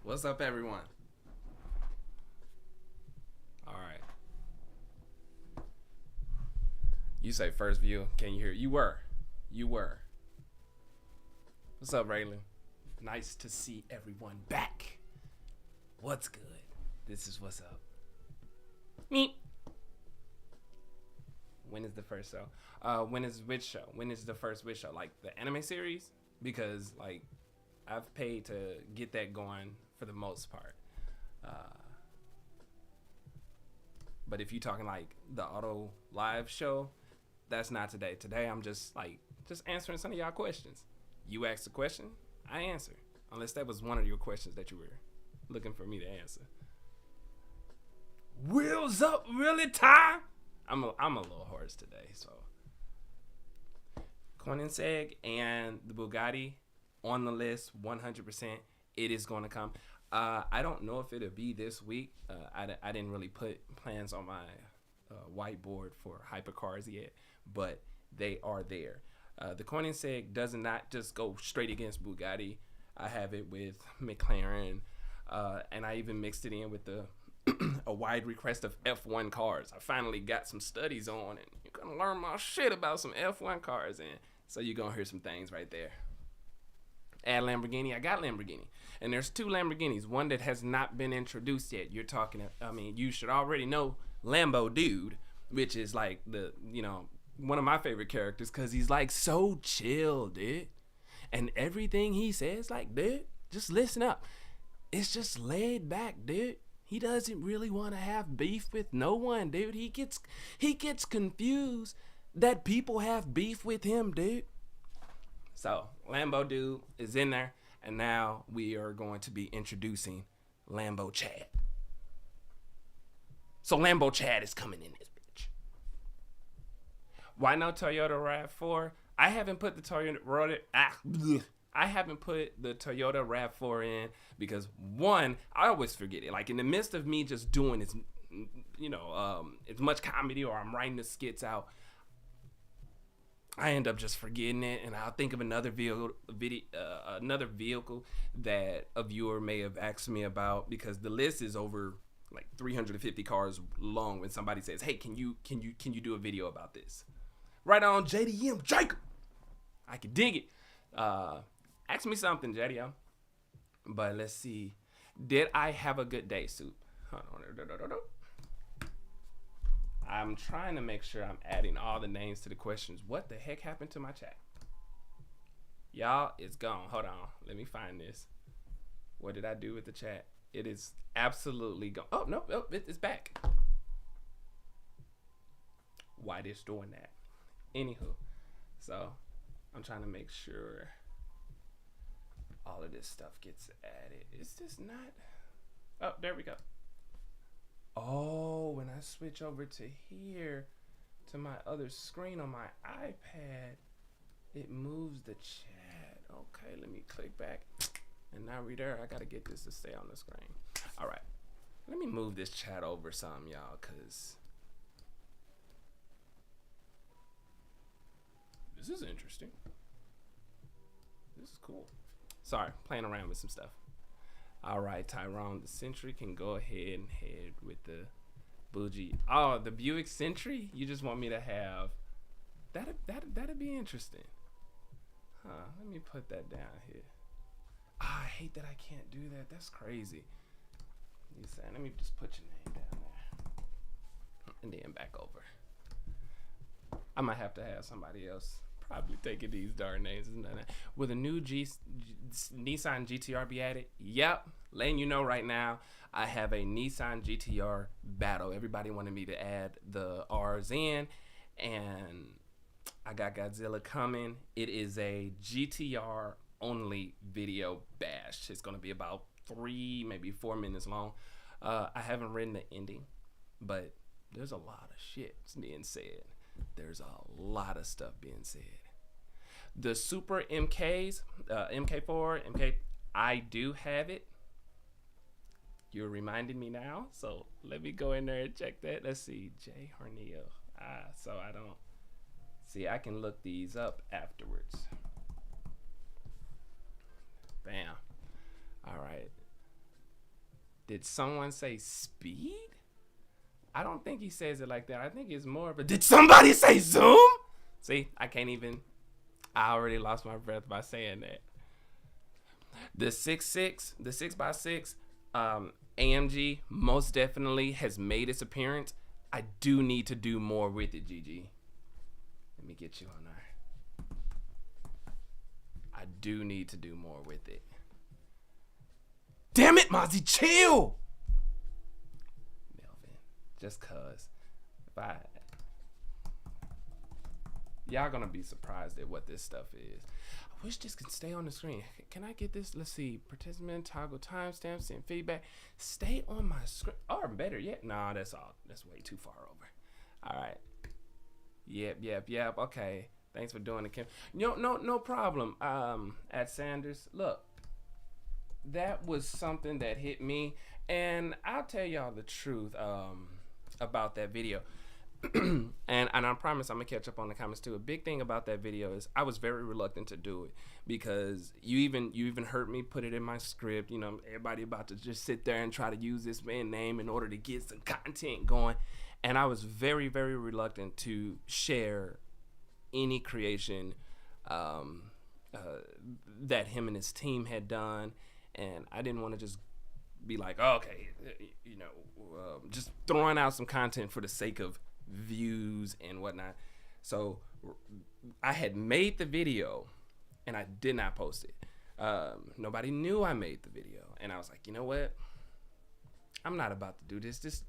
What's up, everyone? All right. You say first view. Can you hear? You were. What's up, Raylan? Nice to see everyone back. What's good? This is what's up. Me. When is the first show? When is which show? When is the first which show? Like the anime series? Because like I've paid to get that going for the most part. But if you're talking like the auto live show, that's not today. Today I'm just answering some of y'all questions. You asked a question, I answer. Unless that was one of your questions that you were looking for me to answer. Wheels up, really, Ty? I'm a little hoarse today, so. Koenigsegg and the Bugatti on the list, 100%. It is going to come. I don't know if it'll be this week. I didn't really put plans on my whiteboard for hypercars yet, but they are there. The Koenigsegg does not just go straight against Bugatti. I have it with McLaren, and I even mixed it in with a wide request of F1 cars. I finally got some studies on, and you're going to learn my shit about some F1 cars, and so you're going to hear some things right there. Add Lamborghini. I got Lamborghini. And there's two Lamborghinis. One that has not been introduced yet. You're talking, you should already know Lambo Dude, which is like one of my favorite characters because he's like so chill, dude. And everything he says, like, dude, just listen up. It's just laid back, dude. He doesn't really want to have beef with no one, dude. He gets confused that people have beef with him, dude. So, Lambo Dude is in there, and now we are going to be introducing Lambo Chad. So, Lambo Chad is coming in this bitch. Why no Toyota RAV4? I haven't put the Toyota RAV4 in because one, I always forget it. Like in the midst of me just doing as much comedy or I'm writing the skits out, I end up just forgetting it, and I'll think of another vehicle that a viewer may have asked me about because the list is over like 350 cars long. When somebody says, "Hey, can you do a video about this?" Right on, JDM Jacob. I can dig it. Ask me something, JDM. But let's see. Did I have a good day, Soup? Hold on. I'm trying to make sure I'm adding all the names to the questions. What the heck happened to my chat? Y'all, it's gone. Hold on. Let me find this. What did I do with the chat? It is absolutely gone. Oh, no. It's back. Why this doing that? Anywho. So, I'm trying to make sure all of this stuff gets added. It's just not. Oh, there we go. Oh, when I switch over to here, to my other screen on my iPad, it moves the chat. Okay, let me click back. And now we're there. I got to get this to stay on the screen. All right. Let me move this chat over some, y'all, because this is interesting. This is cool. Sorry, playing around with some stuff. All right, Tyrone, the Century can go ahead and head with the bougie. Oh, the Buick Century? You just want me to have that'd be interesting. Let me put that down here. I hate that I can't do that. That's crazy. You saying? Let me just put your name down there, and then back over. I might have to have somebody else probably taking these darn names. Will the new Nissan GTR be added? Yep. Letting you know right now, I have a Nissan GTR battle. Everybody wanted me to add the R's in, and I got Godzilla coming. It is a GTR only video bash. It's going to be about 3, maybe 4 minutes long. I haven't written the ending, but there's a lot of shit being said. There's a lot of stuff being said. The Super MKs, MK4, MK, I do have it. You're reminding me now, so let me go in there and check that. Let's see, Jay Horneo. So I don't see. I can look these up afterwards. Bam. All right. Did someone say speed? I don't think he says it like that. I think it's more of a, did somebody say zoom? See, I can't even, I already lost my breath by saying that. The 6.6, the 6x6, AMG most definitely has made its appearance. I do need to do more with it, GG. Let me get you on there. I do need to do more with it. Damn it, Mozzie, chill! Melvin, just cuz. Y'all gonna be surprised at what this stuff is. I wish this could stay on the screen. Can I get this? Let's see. Participant, toggle timestamps, send feedback. Stay on my screen. Or better yet, nah, that's all. That's way too far over. All right. Yep. Okay. Thanks for doing it, Kim. No problem. At Sanders, look, that was something that hit me, and I'll tell y'all the truth about that video. and I promise I'm gonna catch up on the comments too. A big thing about that video is I was very reluctant to do it because you even heard me put it in my script. You know, everybody about to just sit there and try to use this man's name in order to get some content going, and I was very reluctant to share any creation that him and his team had done, and I didn't want to just be like, oh, okay, just throwing out some content for the sake of views and whatnot. So I had made the video and I did not post it. Nobody knew I made the video, and I was like, you know what, I'm not about to do this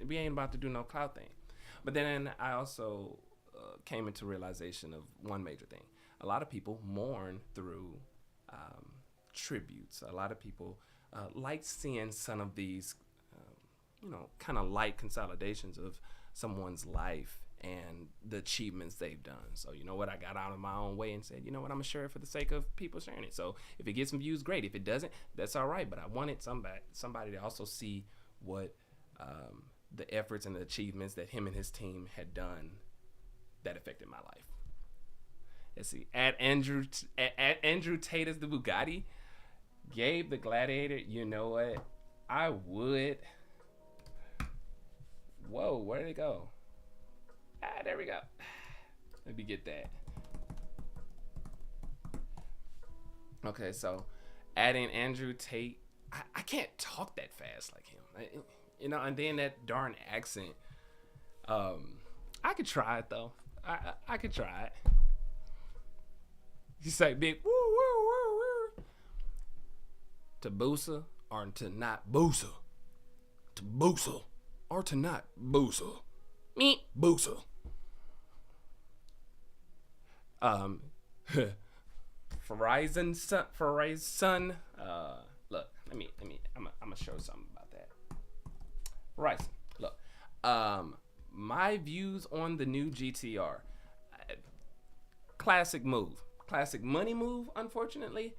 we ain't about to do no clout thing. But then I also came into realization of one major thing. A lot of people mourn through tributes. A lot of people like seeing some of these kind of light consolidations of someone's life and the achievements they've done. So you know what, I got out of my own way and said, you know what, I'm gonna share it for the sake of people sharing it. So if it gets some views, great. If it doesn't, that's all right. But I wanted somebody to also see what the efforts and the achievements that him and his team had done that affected my life. Let's see. At Andrew Tate is the Bugatti. Gabe the Gladiator. You know what, I would. Whoa, where did it go? There we go. Let me get that. Okay, so adding Andrew Tate. I can't talk that fast like him. And then that darn accent. I could try it though. I could try it. You say big woo woo woo woo. To boosa or to not boosa. To boosa. Or to not boosa. Me boosa. Verizon son. Look, I'm gonna show something about that. Verizon. Look. My views on the new GTR. Classic move. Classic money move, unfortunately.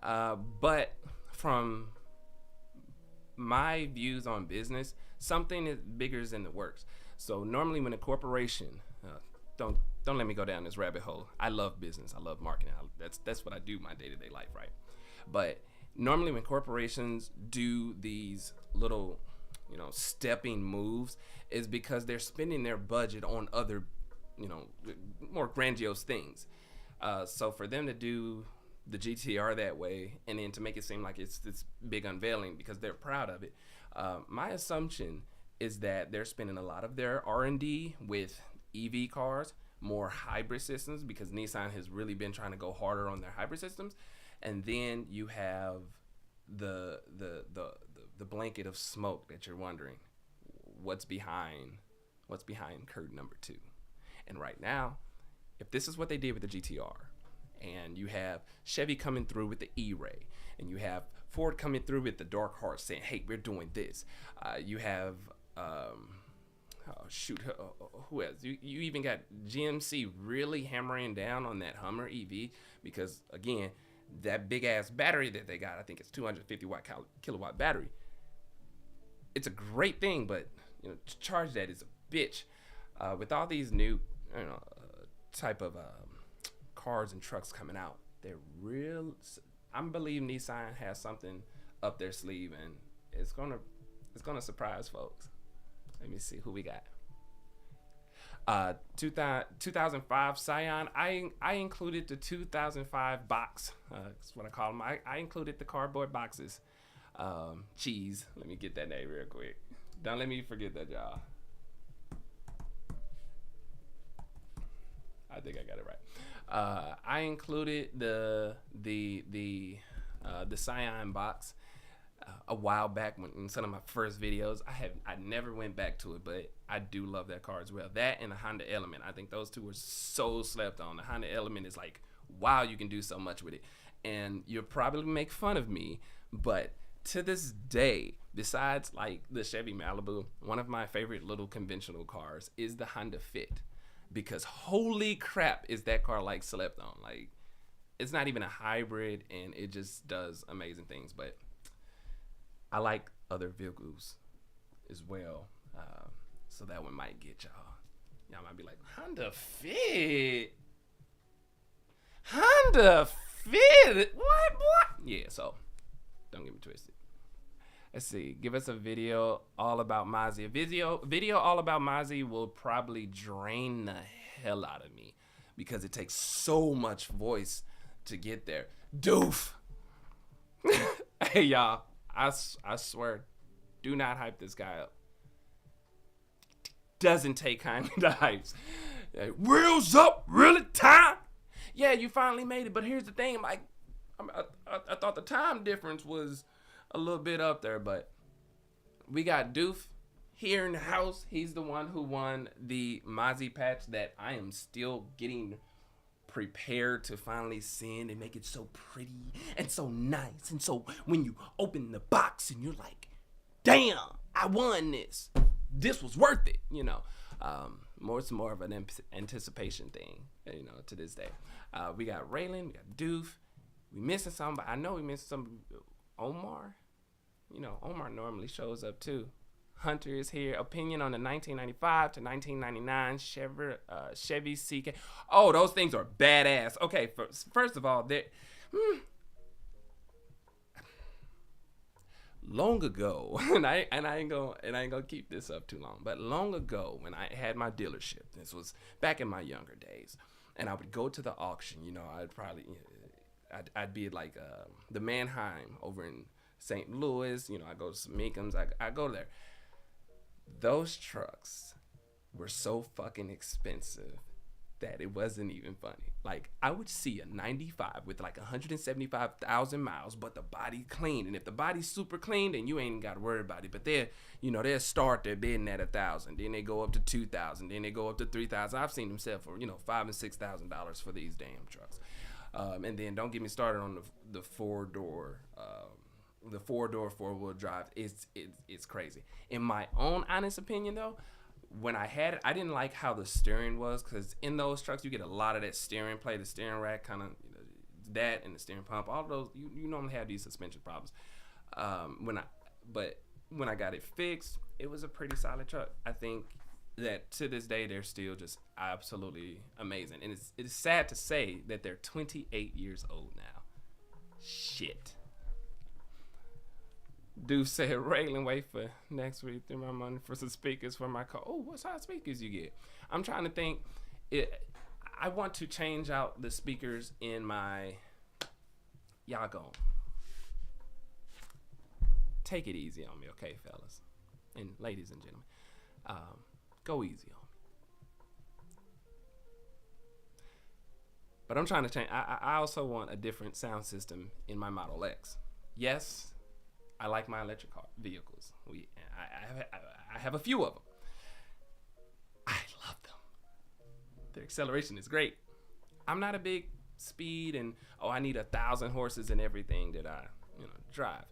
But from my views on business, something is bigger is in the works. So normally when a corporation, don't let me go down this rabbit hole. I love business. I love marketing. That's what I do my day-to-day life, right? But normally when corporations do these little, stepping moves, is because they're spending their budget on other, more grandiose things. So for them to do the GTR that way, and then to make it seem like it's this big unveiling because they're proud of it, my assumption is that they're spending a lot of their R&D with EV cars, more hybrid systems, because Nissan has really been trying to go harder on their hybrid systems. And then you have the blanket of smoke that you're wondering what's behind curtain number 2. And right now, if this is what they did with the GTR, and you have Chevy coming through with the E-Ray, and you have Ford coming through with the Dark Horse saying, hey, we're doing this. You have, who else? You even got GMC really hammering down on that Hummer EV because, again, that big-ass battery that they got, I think it's 250 kilowatt battery. It's a great thing, but to charge that is a bitch. With all these new type of cars and trucks coming out, they're real. I believe Nissan has something up their sleeve, and it's gonna surprise folks. Let me see who we got. 2005 Scion. I included the 2005 box. That's what I call them. I included the cardboard boxes. Cheese. Let me get that name real quick. Don't let me forget that, y'all. I think I got it right. I included the Scion box a while back in some of my first videos. I never went back to it, but I do love that car as well. That and the Honda Element. I think those two were so slept on. The Honda Element is like, wow, you can do so much with it. And you'll probably make fun of me, but to this day, besides like the Chevy Malibu, one of my favorite little conventional cars is the Honda Fit, because holy crap is that car like slept on. Like, it's not even a hybrid and it just does amazing things. But I like other vehicles as well, so that one might get y'all. Y'all might be like, Honda Fit? Honda Fit? What? Yeah, so don't get me twisted. Let's see. Give us a video all about Mozzie. A video all about Mozzie will probably drain the hell out of me because it takes so much voice to get there. Doof. Hey, y'all. I swear, do not hype this guy up. Doesn't take kindly to hypes. Wheels up, really time? Yeah, you finally made it, but here's the thing. Like, I thought the time difference was a little bit up there, but we got Doof here in the house. He's the one who won the Mozzie patch that I am still getting prepared to finally send and make it so pretty and so nice. And so when you open the box and you're like, damn, I won this. This was worth it, you know. It's more of an anticipation thing, you know, to this day. We got Raylan, we got Doof. We missing somebody. I know we missing some. Omar. You know, Omar normally shows up too. Hunter is here. Opinion on the 1995 to 1999 Chevy CK. Oh, those things are badass. Okay, first of all, long ago, and I ain't gonna keep this up too long, but long ago when I had my dealership, this was back in my younger days, and I would go to the auction. You know, I'd be like the Mannheim over in St. Louis. You know, I go to some Meekums. I go there. Those trucks were so fucking expensive that it wasn't even funny. Like, I would see a 95 with like 175,000 miles, but the body clean. And if the body's super clean, then you ain't got to worry about it. But they'll start their bidding at 1,000. Then they go up to 2,000. Then they go up to 3,000. I've seen them sell for, $5,000 and $6,000 for these damn trucks. And then don't get me started on the four-door four-wheel drive. It's crazy. In my own honest opinion, though, when I had it, I didn't like how the steering was, because in those trucks you get a lot of that steering plate, the steering rack, kind of that, and the steering pump. All of those, you normally have these suspension problems. But when I got it fixed, it was a pretty solid truck. I think that to this day they're still just absolutely amazing, and it's sad to say that they're 28 years old now. Shit. Dude said, Raylan, wait for next week. Threw my money for some speakers for my car. Oh, what size speakers you get? I'm trying to think. I want to change out the speakers in my. Y'all go. Take it easy on me, okay, fellas and ladies and gentlemen. Go easy on me. But I'm trying to change. I also want a different sound system in my Model X. Yes. I like my electric car vehicles. I have a few of them. I love them. Their acceleration is great. I'm not a big speed and I need 1,000 horses and everything that I drive.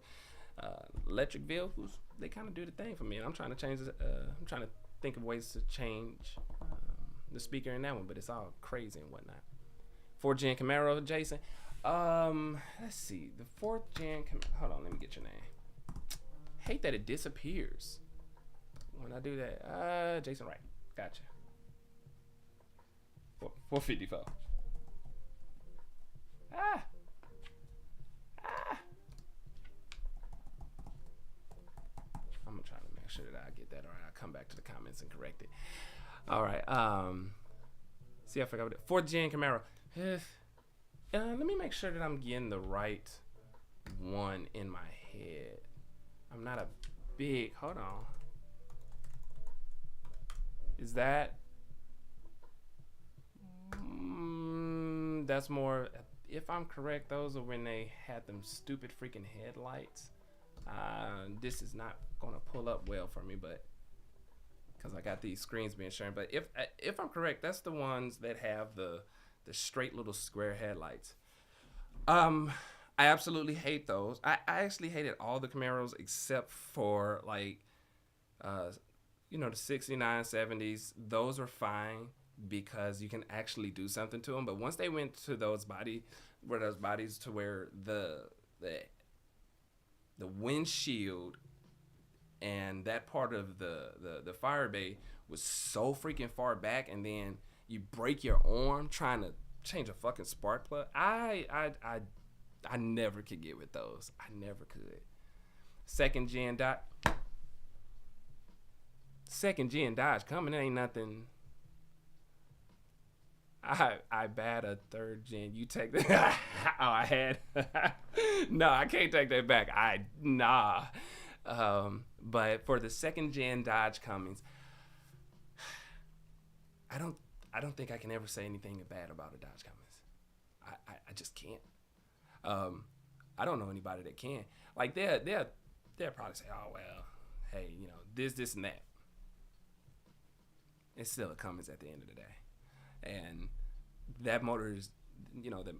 Electric vehicles, they kind of do the thing for me. And I'm trying to change. I'm trying to think of ways to change the speaker in that one, but it's all crazy and whatnot. 4th gen Camaro, Jason. Let's see. The 4th gen. Hold on, let me get your name. Hate that it disappears when I do that. Jason Wright. Gotcha. 454. that, or I'll come back to the comments and correct it. All right. See, I forgot what it. 4th gen Camaro. Let me make sure that I'm getting the right one in my head. I'm not a big. Hold on. Is that? That's more. If I'm correct, those are when they had them stupid freaking headlights. This is not gonna pull up well for me, but because I got these screens being shared. But if I'm correct, that's the ones that have the straight little square headlights. I absolutely hate those. I actually hated all the Camaros except for like, the 69, 70s. Those are fine because you can actually do something to them. But once they went to those bodies to where the windshield and that part of the fire bay was so freaking far back, and then you break your arm trying to change a fucking spark plug. I never could get with those. I never could. Second gen Dodge coming. It ain't nothing. I bat a 3rd gen. You take that? Oh, I had. No, I can't take that back. Nah. But for the 2nd gen Dodge Cummins, I don't think I can ever say anything bad about a Dodge Cummins. I just can't. I don't know anybody that can. Like they'll probably say, oh well, hey, this and that. It's still a Cummins at the end of the day. And that motor is, the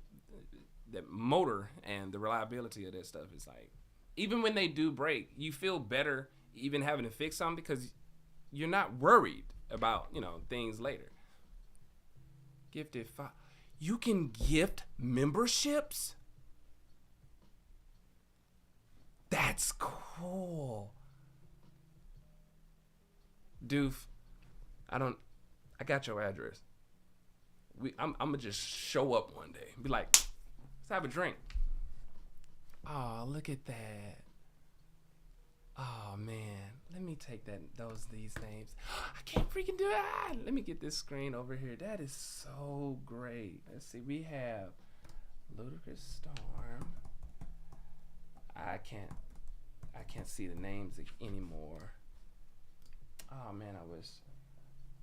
motor and the reliability of that stuff is like, even when they do break, you feel better even having to fix something because you're not worried about, things later. Gifted 5. You can gift memberships? That's cool. Doof, I got your address. I'm gonna just show up one day and be like, let's have a drink. Oh, look at that. Oh man, let me take these names. I can't freaking do it. Let me get this screen over here. That is so great. Let's see. We have Ludicrous Storm. I can't see the names anymore. Oh man, I wish.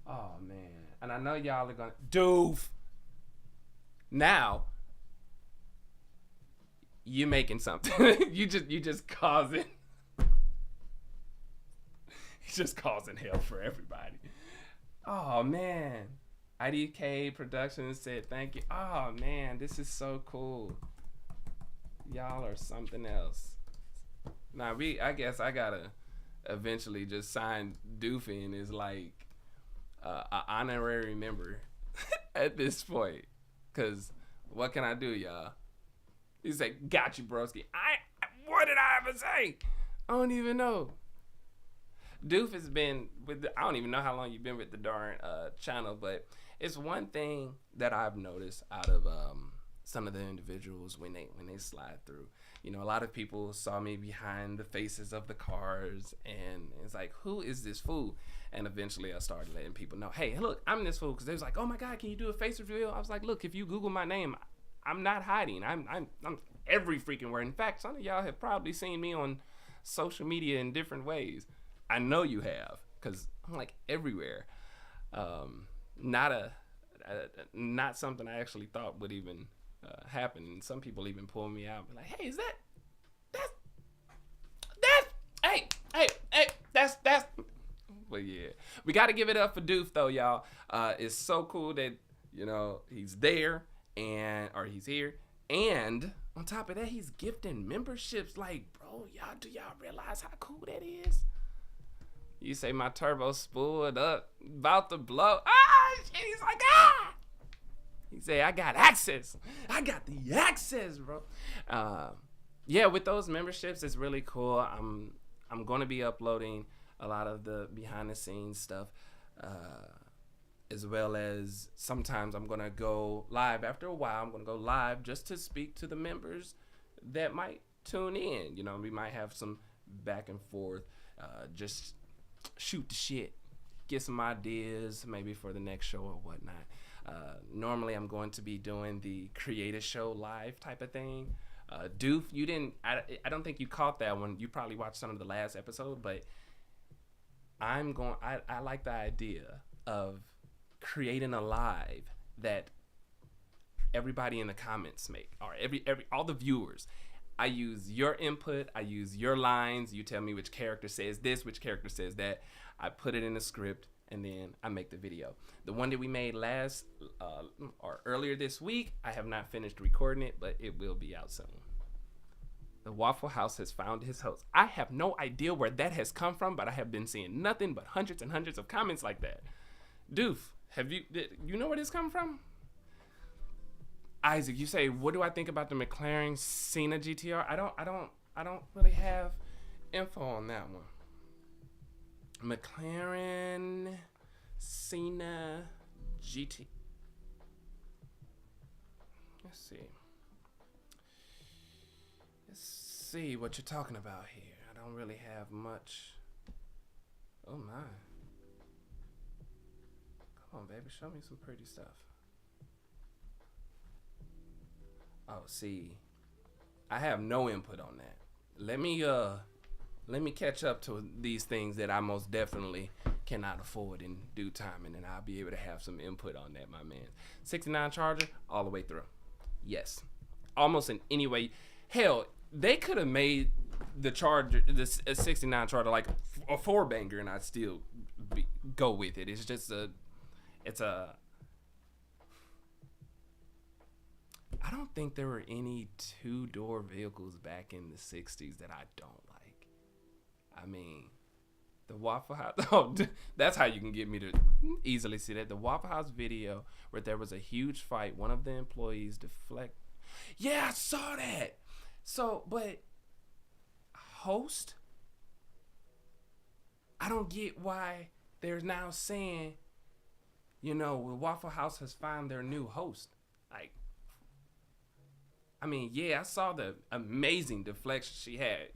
Oh man, and I know y'all are gonna doof. Now you making something. you just causing. He's just causing hell for everybody. Oh man, IDK Productions said thank you. Oh man, this is so cool. Y'all are something else. Now I guess I gotta eventually just sign Doofy and is like an honorary member at this point, cause what can I do, y'all? He's like, got you, broski. What did I ever say? I don't even know. Doof has been I don't even know how long you've been with the darn channel, but it's one thing that I've noticed out of some of the individuals when they slide through. A lot of people saw me behind the faces of the cars, and it's like, who is this fool? And eventually I started letting people know, hey, look, I'm this fool. Because they was like, oh my God, can you do a face reveal? I was like, look, if you Google my name, I'm not hiding. I'm every freaking word. In fact, some of y'all have probably seen me on social media in different ways. I know you have, because I'm like everywhere. Not something I actually thought would even happen. And some people even pull me out, like, hey, is that's that's. But yeah, we got to give it up for Doof though, y'all. It's so cool that he's there or he's here, and on top of that, he's gifting memberships. Like, bro, do y'all realize how cool that is? You say my turbo spooled up, about to blow. Shit, he's like, He say, I got access. I got the access, bro. Yeah, with those memberships, it's really cool. I'm going to be uploading a lot of the behind the scenes stuff, as well as sometimes I'm going to go live. After a while, I'm going to go live just to speak to the members that might tune in. We might have some back and forth, just shoot the shit, get some ideas maybe for the next show or whatnot. Normally I'm going to be doing the creator show live type of thing. Doof, you didn't, I don't think you caught that one. You probably watched some of the last episode, but I like the idea of creating a live that everybody in the comments make, or all the viewers. I use your input, I use your lines, you tell me which character says this, which character says that. I put it in the script, and then I make the video. The one that we made earlier this week, I have not finished recording it, but it will be out soon. The Waffle House has found his host. I have no idea where that has come from, but I have been seeing nothing but hundreds and hundreds of comments like that. Doof, you know where this come from? Isaac, you say, what do I think about the McLaren Senna GTR? I don't really have info on that one. McLaren Senna GT. Let's see what you're talking about here. I don't really have much. Oh my. Come on, baby, show me some pretty stuff. Oh, see, I have no input on that. Let me catch up to these things that I most definitely cannot afford in due time, and then I'll be able to have some input on that, my man. 69 Charger, all the way through. Yes, almost in any way. Hell, they could have made the Charger, the 69 Charger, like a 4-banger, and I'd still go with it. It's just I don't think there were any 2-door vehicles back in the 60s that I don't like. I mean, the Waffle House, that's how you can get me to easily see that. The Waffle House video where there was a huge fight, one of the employees deflect. Yeah, I saw that. So, but host? I don't get why they're now saying, Waffle House has found their new host. Like, I mean, yeah, I saw the amazing deflection she had,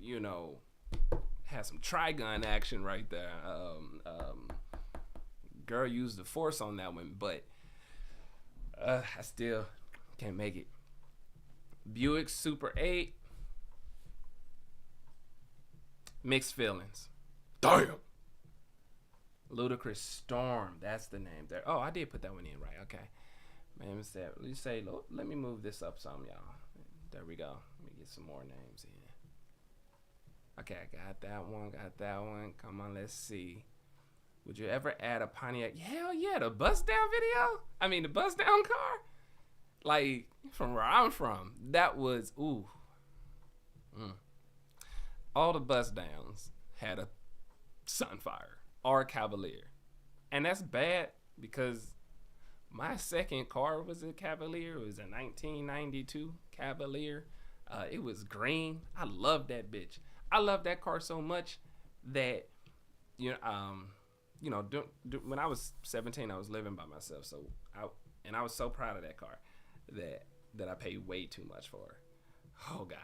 had some Trigun action right there. Girl used the force on that one, but I still can't make it. Buick Super 8. Mixed feelings. Damn. Ludicrous Storm. That's the name there. Oh, I did put that one in right. Okay. Man, let me move this up some, y'all. There we go. Let me get some more names in. Okay, I got that one. Come on, let's see. Would you ever add a Pontiac? Hell yeah, the bust down video? I mean, the bust down car? Like, from where I'm from, that was, ooh. All the bust downs had a Sunfire or a Cavalier. And that's bad because my second car was a Cavalier. It was a 1992 Cavalier. It was green. I love that bitch. I love that car so much that, when I was 17, I was living by myself. So I was so proud of that car that I paid way too much for her. Oh God.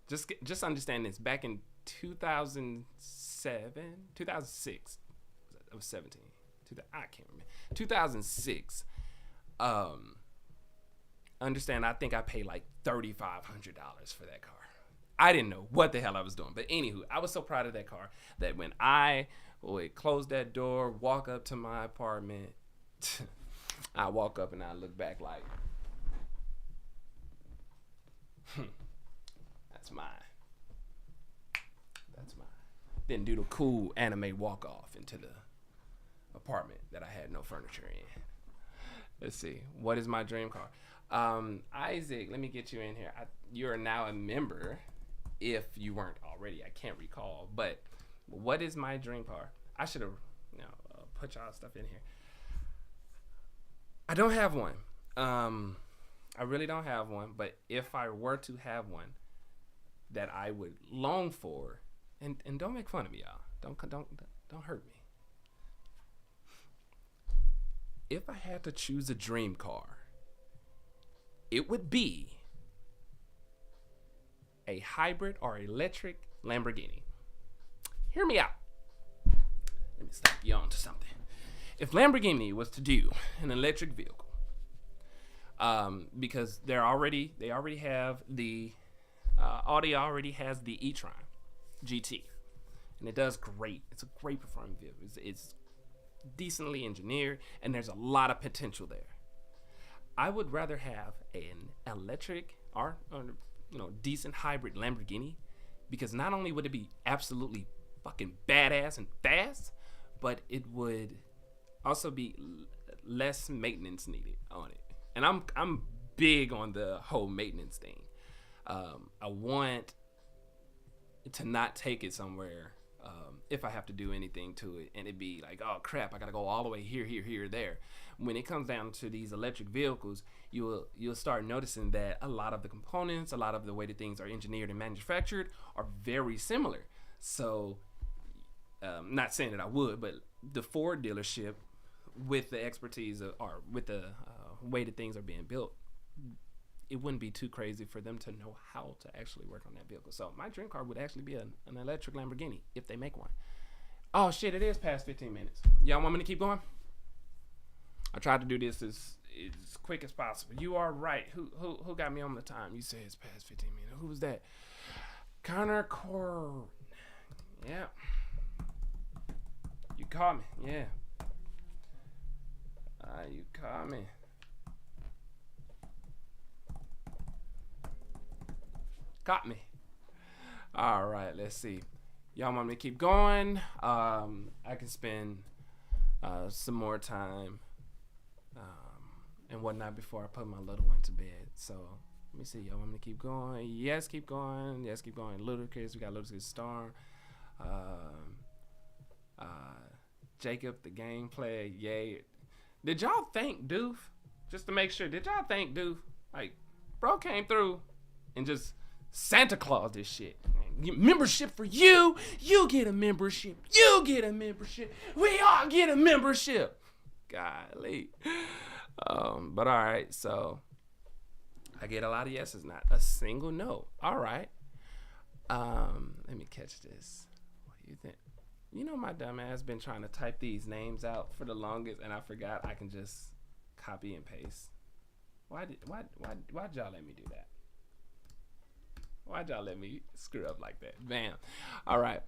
Just understand this. Back in 2006, I was 17. I can't remember. 2006. Understand, I think I paid like $3,500 for that car. I didn't know what the hell I was doing. But anywho, I was so proud of that car that when I would close that door, walk up to my apartment, I walk up and I look back like, that's mine. That's mine. Then do the cool anime walk off into the apartment that I had no furniture in. Let's see. What is my dream car? Isaac, let me get you in here. You are now a member. If you weren't already, I can't recall. But what is my dream car? I should have, put y'all stuff in here. I don't have one. I really don't have one. But if I were to have one, that I would long for, and don't make fun of me, y'all. Don't hurt me. If I had to choose a dream car, it would be a hybrid or electric Lamborghini. Hear me out. me stop you on to something. If Lamborghini was to do an electric vehicle, because they already have the Audi already has the e-tron GT, and it does great. It's a great performing vehicle. It's decently engineered, and there's a lot of potential there. I would rather have an electric or decent hybrid Lamborghini, because not only would it be absolutely fucking badass and fast, but it would also be less maintenance needed on it. And I'm big on the whole maintenance thing. I want to not take it somewhere if I have to do anything to it, and it'd be like, oh crap, I gotta go all the way here, there. When it comes down to these electric vehicles, you'll start noticing that a lot of the components, a lot of the way that things are engineered and manufactured are very similar. So, not saying that I would, but the Ford dealership, with the expertise or with the way that things are being built, it wouldn't be too crazy for them to know how to actually work on that vehicle. So my dream car would actually be an electric Lamborghini if they make one. Oh shit, it is past 15 minutes. Y'all want me to keep going? I tried to do this as quick as possible. You are right. Who got me on the time? You say it's past 15 minutes. Who was that? Connor Core. Yeah. You caught me. Yeah. You caught me. Caught me. All right, let's see. Y'all want me to keep going? I can spend some more time and whatnot before I put my little one to bed. So let me see. Y'all want me to keep going? Yes, keep going. Yes, keep going. Ludacris. We got Ludacris Storm. Jacob, the gameplay. Yay. Did y'all thank Doof? Just to make sure. Did y'all thank Doof? Like, bro came through and just Santa Claus this shit. Membership for you. You get a membership. You get a membership. We all get a membership. Golly. But all right. So I get a lot of yeses, not a single no. All right. Let me catch this. What do you think? You know, my dumb ass been trying to type these names out for the longest, and I forgot I can just copy and paste. Why'd y'all let me do that? Why'd y'all let me screw up like that? Bam. All right.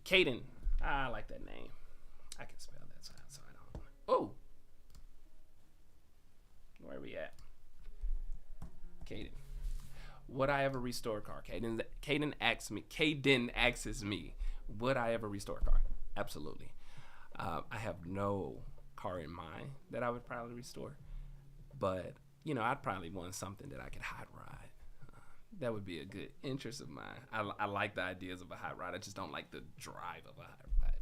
Caden. I like that name. I can spell that, so I don't. Oh. Where are we at? Caden. Would I ever restore a car? Caden asks me, would I ever restore a car? Absolutely. I have no car in mind that I would probably restore, but I'd probably want something that I could hot ride. That would be a good interest of mine. I like the ideas of a hot ride. I just don't like the drive of a hot ride.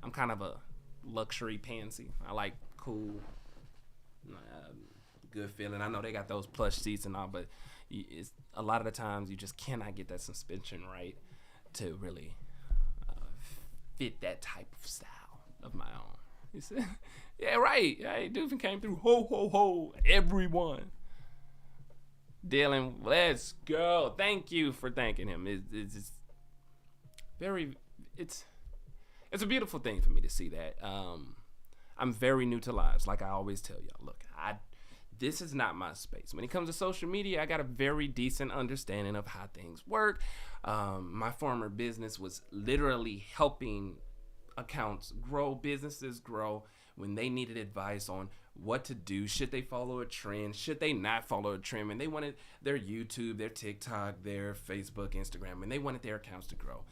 I'm kind of a luxury pansy. I like cool, good feeling. I know they got those plush seats and all, but it's a lot of the times you just cannot get that suspension right to really fit that type of style of my own. You see? Yeah, right. Hey, Doofin came through. Ho, ho, ho. Everyone. Dylan, let's go. Thank you for thanking him. It's a beautiful thing for me to see that. I'm very new to lives. Like I always tell y'all, look, this is not my space. When it comes to social media, I got a very decent understanding of how things work. My former business was literally helping accounts grow, businesses grow, when they needed advice on what to do. Should they follow a trend? Should they not follow a trend? When they wanted their YouTube, their TikTok, their Facebook, Instagram, when they wanted their accounts to grow,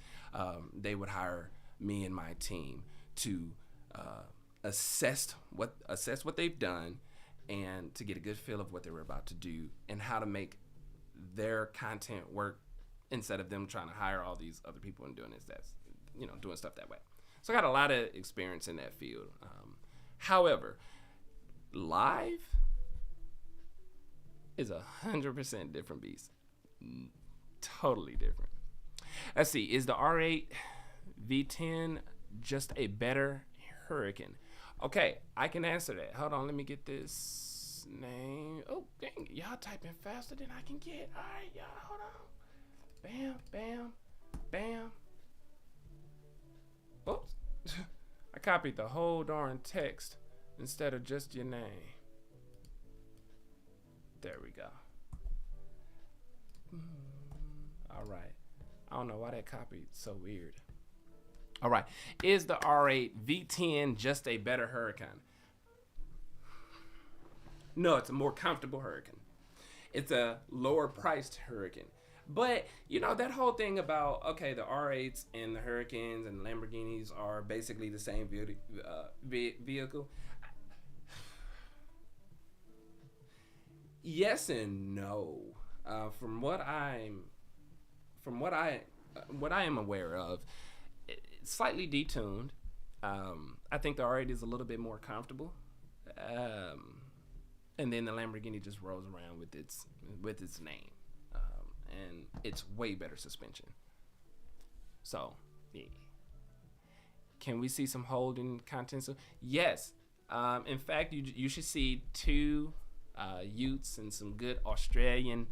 they would hire me and my team to assess what they've done and to get a good feel of what they were about to do and how to make their content work instead of them trying to hire all these other people and doing doing stuff that way. So I got a lot of experience in that field. However, live is 100% different beast. Totally different. Let's see. Is the R8 V10 just a better Hurricane? Okay, I can answer that. Hold on, let me get this name. Oh, dang, y'all typing faster than I can get. All right, y'all, hold on. Bam, bam, bam. I copied the whole darn text instead of just your name. There we go. All right. I don't know why that copied so weird. All right. Is the R8 V10 just a better Hurricane? No, it's a more comfortable Hurricane. It's a lower priced Hurricane. But, you know, that whole thing about, okay, the R8s and the Hurricanes and Lamborghinis are basically the same vehicle. Yes and no. From what I am aware of, it's slightly detuned. I think the R8 is a little bit more comfortable. And then the Lamborghini just rolls around with its name. And it's way better suspension. So, yeah. Can we see some holding content? So, yes. In fact, you should see two utes and some good Australian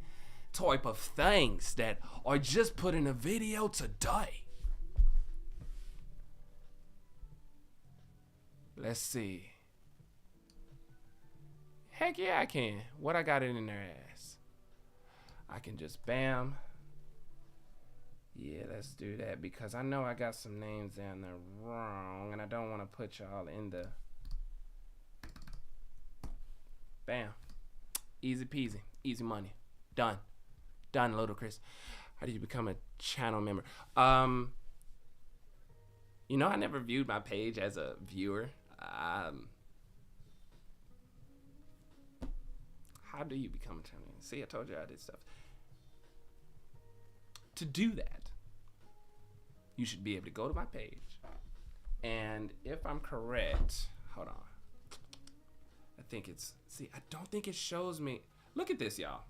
type of things that are just put in a video today. Let's see. Heck yeah, I can. What I got it in their ass? I can just bam. Yeah, let's do that because I know I got some names down there wrong and I don't want to put y'all in the bam. Easy peasy, easy money. Done. Done, Ludacris. How do you become a channel member? You know, I never viewed my page as a viewer. How do you become a channel member? See, I told you I did stuff. To do that, you should be able to go to my page. And if I'm correct, hold on. I think it's, see, I don't think it shows me. Look at this, y'all.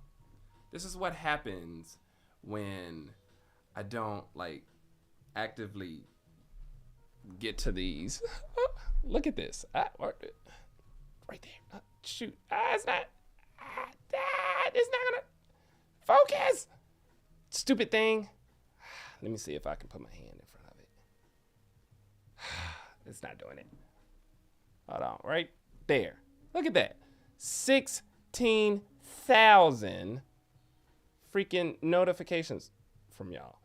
This is what happens when I don't, like, actively get to these. Look at this. Right there. Shoot. It's not. It's not going to focus. Stupid thing. Let me see if I can put my hand in front of it. It's not doing it. Hold on. Right there. Look at that. 16,000 freaking notifications from y'all.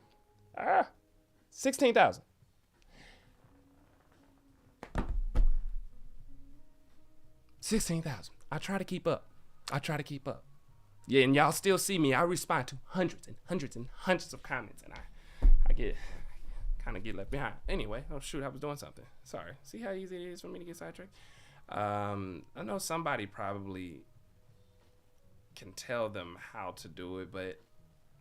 16,000. I try to keep up. Yeah, and y'all still see me. I respond to hundreds and hundreds and hundreds of comments, and I kind of get left behind. Anyway, oh shoot, I was doing something. Sorry. See how easy it is for me to get sidetracked? I know somebody probably can tell them how to do it, but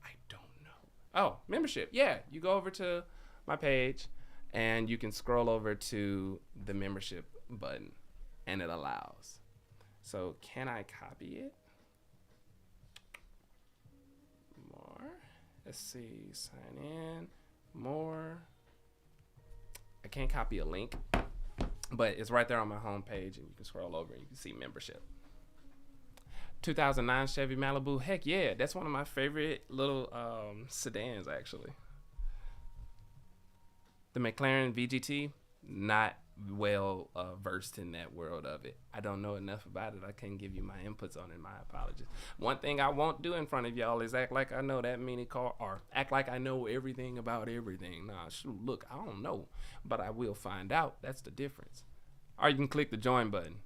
I don't know. Oh, membership. Yeah, you go over to my page, and you can scroll over to the membership button, and it allows. So can I copy it? Let's see, sign in, more. I can't copy a link, but it's right there on my home page and you can scroll over and you can see membership. 2009 Chevy Malibu, heck yeah, that's one of my favorite little sedans actually. The McLaren VGT, not well versed in that world of it. I don't know enough about it. I can't give you my inputs on it. My apologies. One thing I won't do in front of y'all is act like I know that many car or act like I know everything about everything. Nah, shoot, look, I don't know, but I will find out. That's the difference. Or you can click the join button.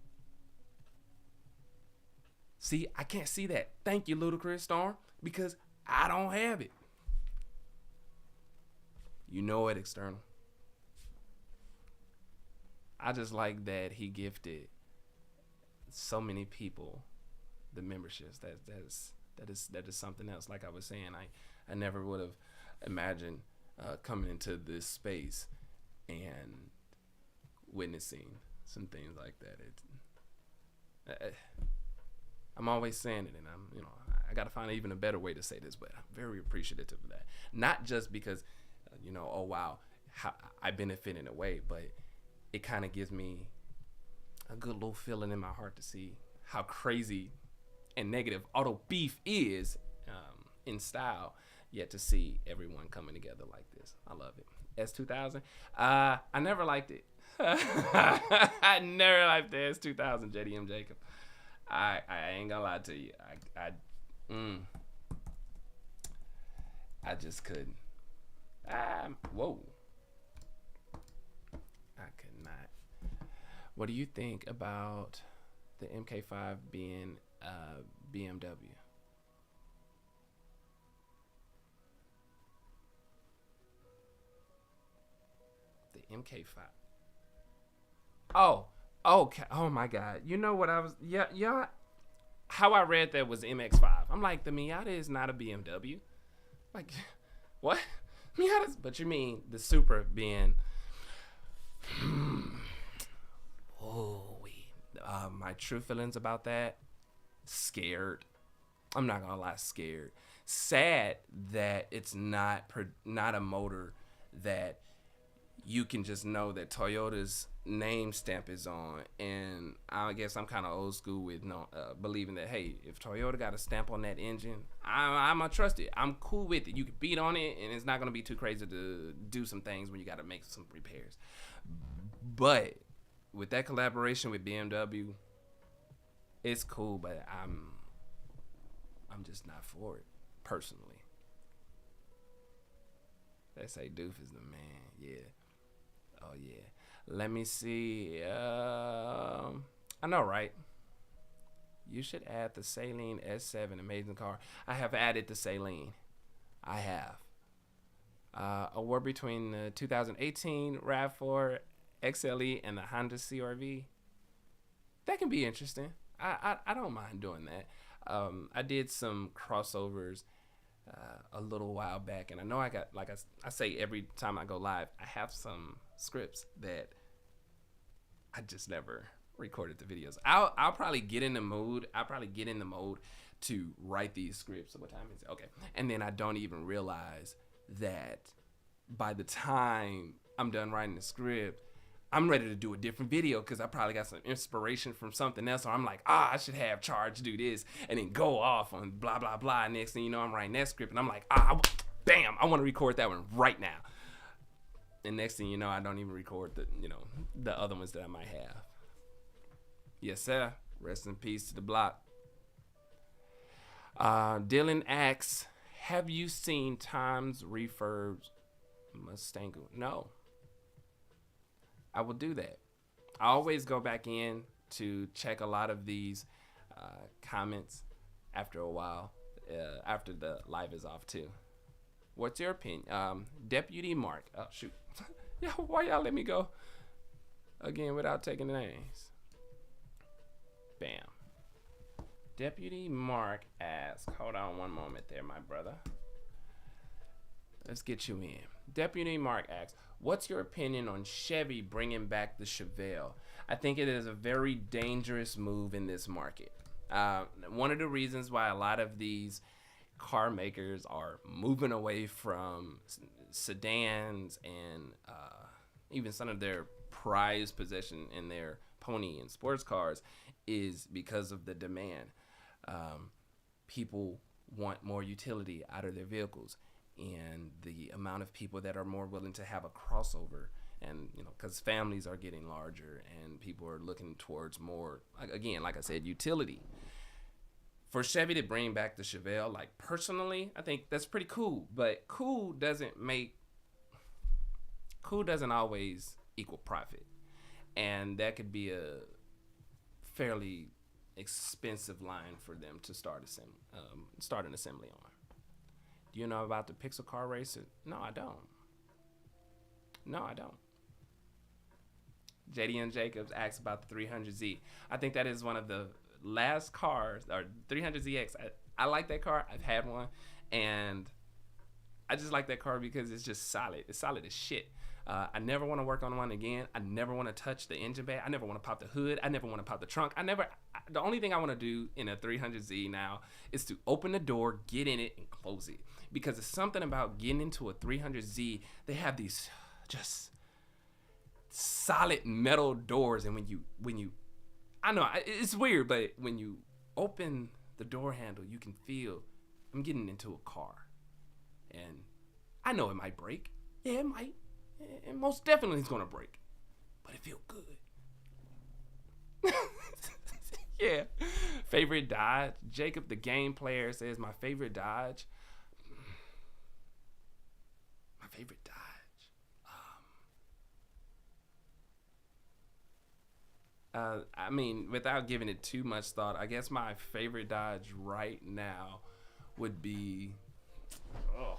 See, I can't see that. Thank you, Ludacris Storm, because I don't have it. You know it, external. I just like that he gifted so many people the memberships. That is something else. Like I was saying, I never would have imagined coming into this space and witnessing some things like that. I'm always saying it, and I got to find even a better way to say this, but I'm very appreciative of that. Not just because, oh wow, how I benefit in a way, but it kind of gives me a good little feeling in my heart to see how crazy and negative Auto Beef is in style, yet to see everyone coming together like this. I love it. S2000, I never liked it. I never liked the S2000 JDM Jacob. I ain't gonna lie to you. Mm, I just couldn't. Whoa. I could not. What do you think about the MK5 being BMW? The MK5. Oh, okay. Oh my God. You know what I was? Yeah. How I read that was MX5. I'm like, the Miata is not a BMW. Like, what? Miata's, but you mean the Supra being? Oh, my true feelings about that. Scared. I'm not gonna lie, scared. Sad that it's not a motor that you can just know that Toyota's name stamp is on. And I guess I'm kind of old school with believing that, hey, if Toyota got a stamp on that engine, I'm gonna trust it. I'm cool with it. You can beat on it, and it's not gonna be too crazy to do some things when you got to make some repairs. But with that collaboration with BMW, it's cool, but I'm just not for it personally. They say Doof is the man. Yeah. Oh yeah. Let me see. I know, right? You should add the Saleen S7. Amazing car. I have added the Saleen. I have. A war between the 2018 RAV4 XLE and the Honda CR-V. That can be interesting. I don't mind doing that. I did some crossovers a little while back, and I know I got, like I say every time I go live, I have some scripts that I just never recorded the videos. I'll probably get in the mood. To write these scripts. So what time is it? Okay. And then I don't even realize that by the time I'm done writing the script, I'm ready to do a different video because I probably got some inspiration from something else. Or I'm like, I should have Charge do this and then go off on blah, blah, blah. And next thing you know, I'm writing that script and I'm like, bam, I want to record that one right now. And next thing you know, I don't even record the other ones that I might have. Yes, sir. Rest in peace to the block. Dylan asks, have you seen Tom's refurbed Mustang? No. I will do that. I always go back in to check a lot of these comments after a while, after the live is off too. What's your opinion? Deputy Mark. Oh, shoot. Yeah, why y'all let me go again without taking the names? Bam. Deputy Mark asks, hold on one moment there, my brother. Let's get you in. Deputy Mark asks, what's your opinion on Chevy bringing back the Chevelle? I think it is a very dangerous move in this market. One of the reasons why a lot of these car makers are moving away from sedans and even some of their prized possession in their pony and sports cars is because of the demand. People want more utility out of their vehicles, and the amount of people that are more willing to have a crossover, and because families are getting larger and people are looking towards more, again, like I said, utility. For Chevy to bring back the Chevelle, like personally, I think that's pretty cool, but cool doesn't always equal profit, and that could be a fairly expensive line for them to start an assembly on. Do you know about the Pixel Car Racer? No, I don't. JDN Jacobs asks about the 300Z. I think that is one of the last cars, or 300ZX. I like that car. I've had one, and I just like that car because it's just solid. It's solid as shit. I never want to work on one again. I never want to touch the engine bay. I never want to pop the hood. I never want to pop the trunk. The only thing I want to do in a 300Z now is to open the door, get in it, and close it. Because it's something about getting into a 300Z. They have these just solid metal doors, and when you, I know it's weird, but when you open the door handle, you can feel I'm getting into a car, and I know it might break. Yeah, it might. And most definitely it's gonna break, but it feel good. Yeah. Favorite dodge? Jacob, the game player, says my favorite dodge. My favorite dodge. I mean, without giving it too much thought, I guess my favorite dodge right now would be. Oh.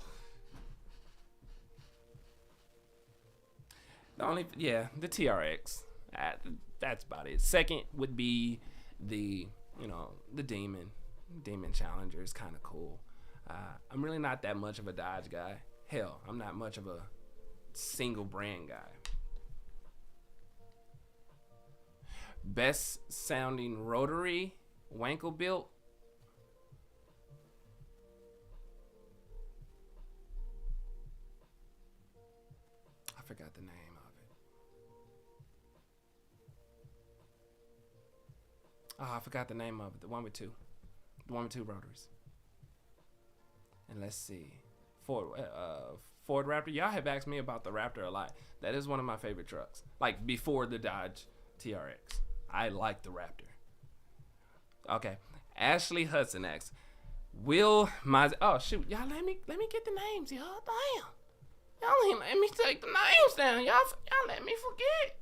The TRX. That's about it. Second would be the demon challenger is kind of cool. I'm really not that much of a dodge guy. Hell, I'm not much of a single brand guy. Best sounding rotary Wankel built. I forgot the name of it. Oh, I forgot the name of it. The one with two rotors. And let's see, Ford Raptor. Y'all have asked me about the Raptor a lot. That is one of my favorite trucks. Like before the Dodge TRX, I like the Raptor. Okay, Ashley Hudson asks, "Will my oh shoot y'all let me get the names, y'all damn, y'all let me take the names down, y'all let me forget."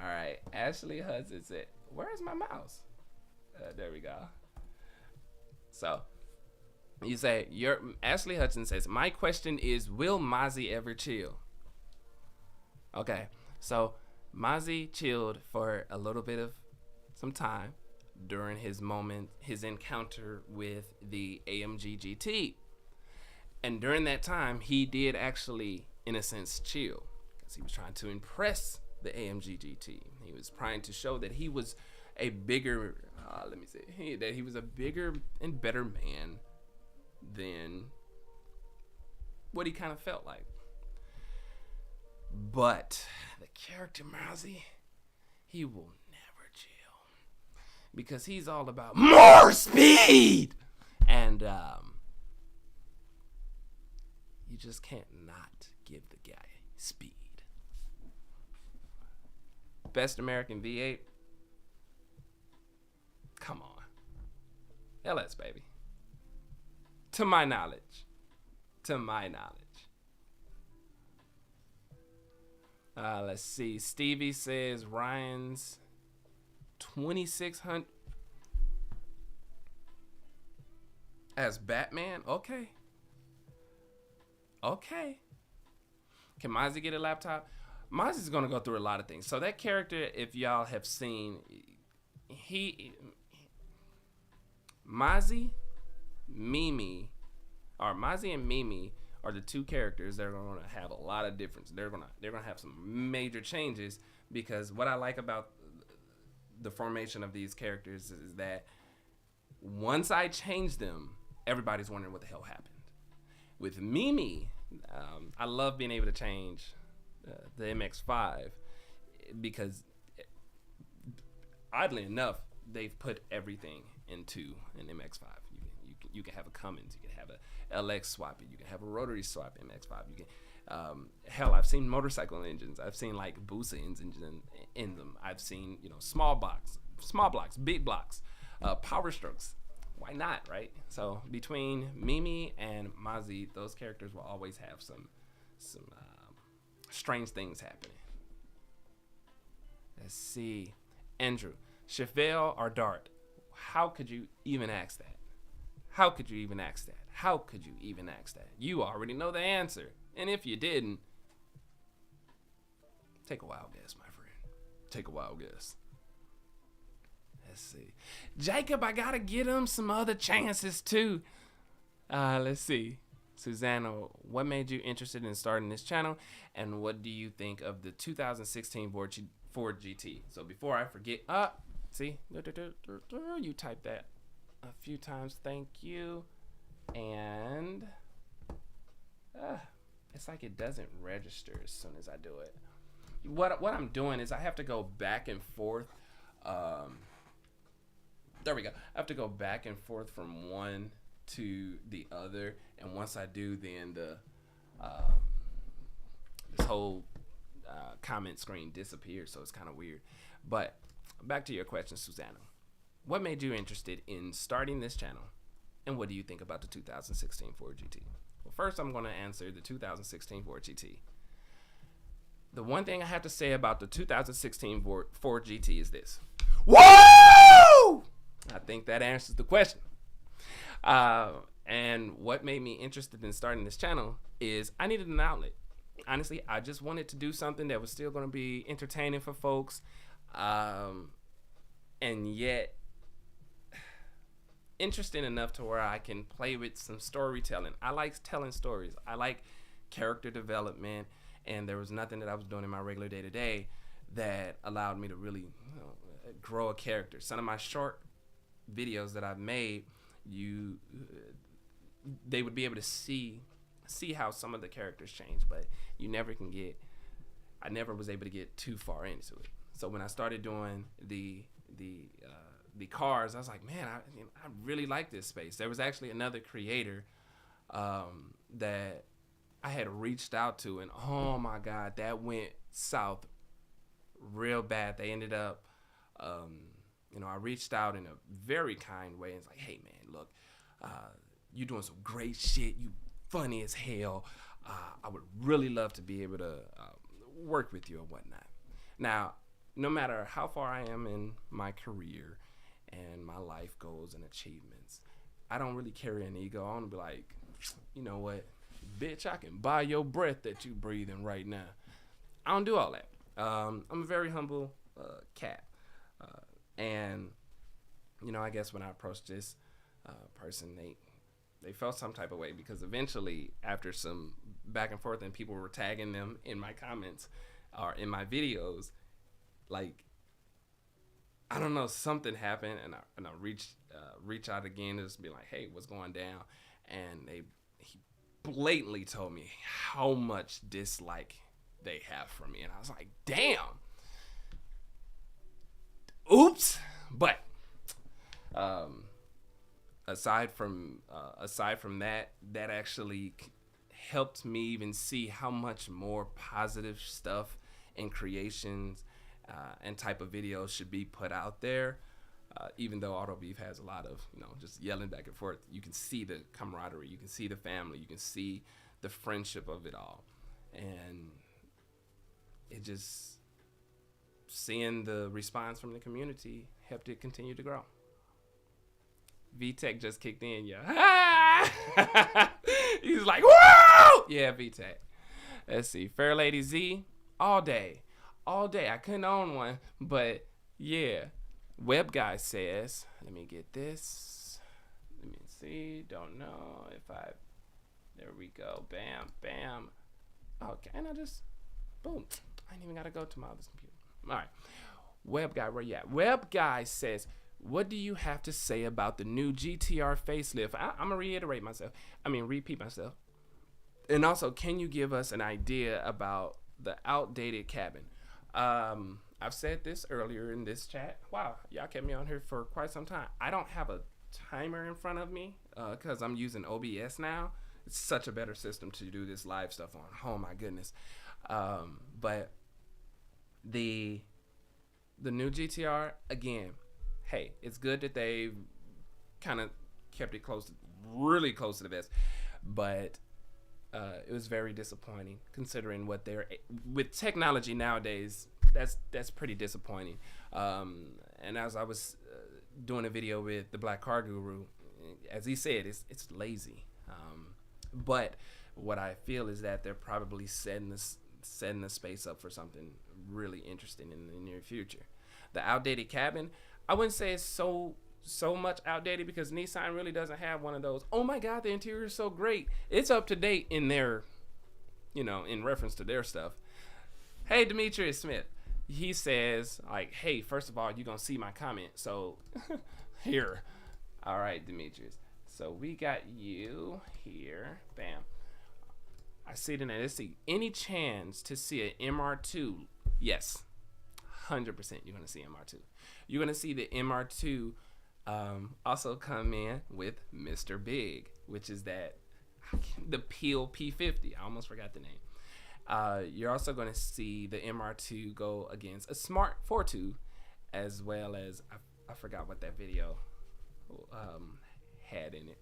All right, Ashley Hudson said, "Where's my mouse?" There we go. So you say Ashley Hudson says, "My question is, will Mozzie ever chill?" Okay, so Mozzie chilled for a little bit of some time during his encounter with the AMG GT. And during that time, he did actually, in a sense, chill. Because he was trying to impress the AMG GT. He was trying to show that he was a bigger, that he was a bigger and better man than what he kind of felt like. But the character Mozzie, he will never chill, because he's all about more speed, and you just can't not give the guy speed. Best American V8, come on, LS baby. To my knowledge. Let's see. Stevie says Ryan's 2600 as Batman. Okay. Can Mozzie get a laptop? Mozzie's gonna go through a lot of things. So that character, if y'all have seen, Mozzie and Mimi are the two characters that are going to have a lot of difference. They're going to have some major changes, because what I like about the formation of these characters is that once I change them, everybody's wondering what the hell happened. With Mimi, I love being able to change the MX-5, because oddly enough, they've put everything into an MX-5. You can have a Cummins, you can have a LX swap it, you can have a rotary swap MX-5. You can, hell, I've seen motorcycle engines. I've seen like Busa engines in them. I've seen small blocks, big blocks, power strokes. Why not, right? So between Mimi and Mozzie, those characters will always have some strange things happening. Let's see, Andrew, Chevelle or Dart? How could you even ask that? You already know the answer. And if you didn't, take a wild guess, my friend. Let's see. Jacob, I gotta get him some other chances too. Let's see. Susanna, what made you interested in starting this channel? And what do you think of the 2016 Ford GT? So before I forget, see, you typed that a few times. Thank you. And it's like it doesn't register as soon as I do it. What I'm doing is I have to go back and forth. There we go. I have to go back and forth from one to the other, and once I do, then the this whole comment screen disappeared, so it's kind of weird. But back to your question, Susanna. What made you interested in starting this channel, and what do you think about the 2016 Ford GT? Well, first I'm going to answer the 2016 Ford GT. The one thing I have to say about the 2016 Ford GT is this. Whoa! I think that answers the question. And what made me interested in starting this channel is I needed an outlet. Honestly, I just wanted to do something that was still going to be entertaining for folks, and yet interesting enough to where I can play with some storytelling. I like telling stories. I like character development, and there was nothing that I was doing in my regular day-to-day that allowed me to really grow a character. Some of my short videos that I've made, they would be able to see how some of the characters change, but I never was able to get too far into it. So when I started doing the cars, I was like, man, I really like this space. There was actually another creator that I had reached out to, and oh my God, that went south real bad. They ended up, I reached out in a very kind way, and it's like, hey man, look, you're doing some great shit. You funny as hell. I would really love to be able to work with you and whatnot. Now, no matter how far I am in my career and my life goals and achievements, I don't really carry an ego. I want to be like, you know what, bitch, I can buy your breath that you breathing right now. I don't do all that. I'm a very humble cat. And, I guess when I approached this person, they felt some type of way, because eventually, after some back and forth and people were tagging them in my comments or in my videos, like, I don't know, something happened, and I reach out again to just be like, hey, what's going down? And he blatantly told me how much dislike they have for me, and I was like, damn, oops. But aside from that actually helped me even see how much more positive stuff and creations and type of videos should be put out there. Even though Auto Beef has a lot of, just yelling back and forth, you can see the camaraderie, you can see the family, you can see the friendship of it all. And it just, seeing the response from the community helped it continue to grow. VTech just kicked in, yeah. He's like, whoa! Yeah, VTech. Let's see. Fair Lady Z, all day. I couldn't own one, but yeah. Web Guy says, let me get this. Let me see. Don't know if there we go. Bam, bam. Okay, and I just, boom. I ain't even got to go to my other computer. All right. Web Guy, where you at? Web Guy says, what do you have to say about the new GTR facelift? I'm going to repeat myself. And also, can you give us an idea about the outdated cabin? I've said this earlier in this chat. Wow, y'all kept me on here for quite some time. I don't have a timer in front of me because I'm using OBS now. It's such a better system to do this live stuff on. Oh my goodness. But the new GTR, again, hey, it's good that they've kind of kept it really close to the vest, but it was very disappointing considering with technology nowadays. That's pretty disappointing. And as I was doing a video with the Black Car Guru, as he said, it's lazy. But what I feel is that they're probably setting the space up for something really interesting in the near future. The outdated cabin, I wouldn't say it's so much outdated, because Nissan really doesn't have one of those, oh my God, the interior is so great. It's up to date in their, in reference to their stuff. Hey, Demetrius Smith. He says, like, hey, first of all, you're going to see my comment. So, here. All right, Demetrius. So, we got you here. Bam. I see it in there. Let's see. Any chance to see an MR2? Yes. 100% you're going to see MR2. You're going to see the MR2 also come in with Mr. Big, which is the Peel P50. I almost forgot the name. You're also going to see the MR2 go against a Smart 4.2, as well as I forgot what that video had in it.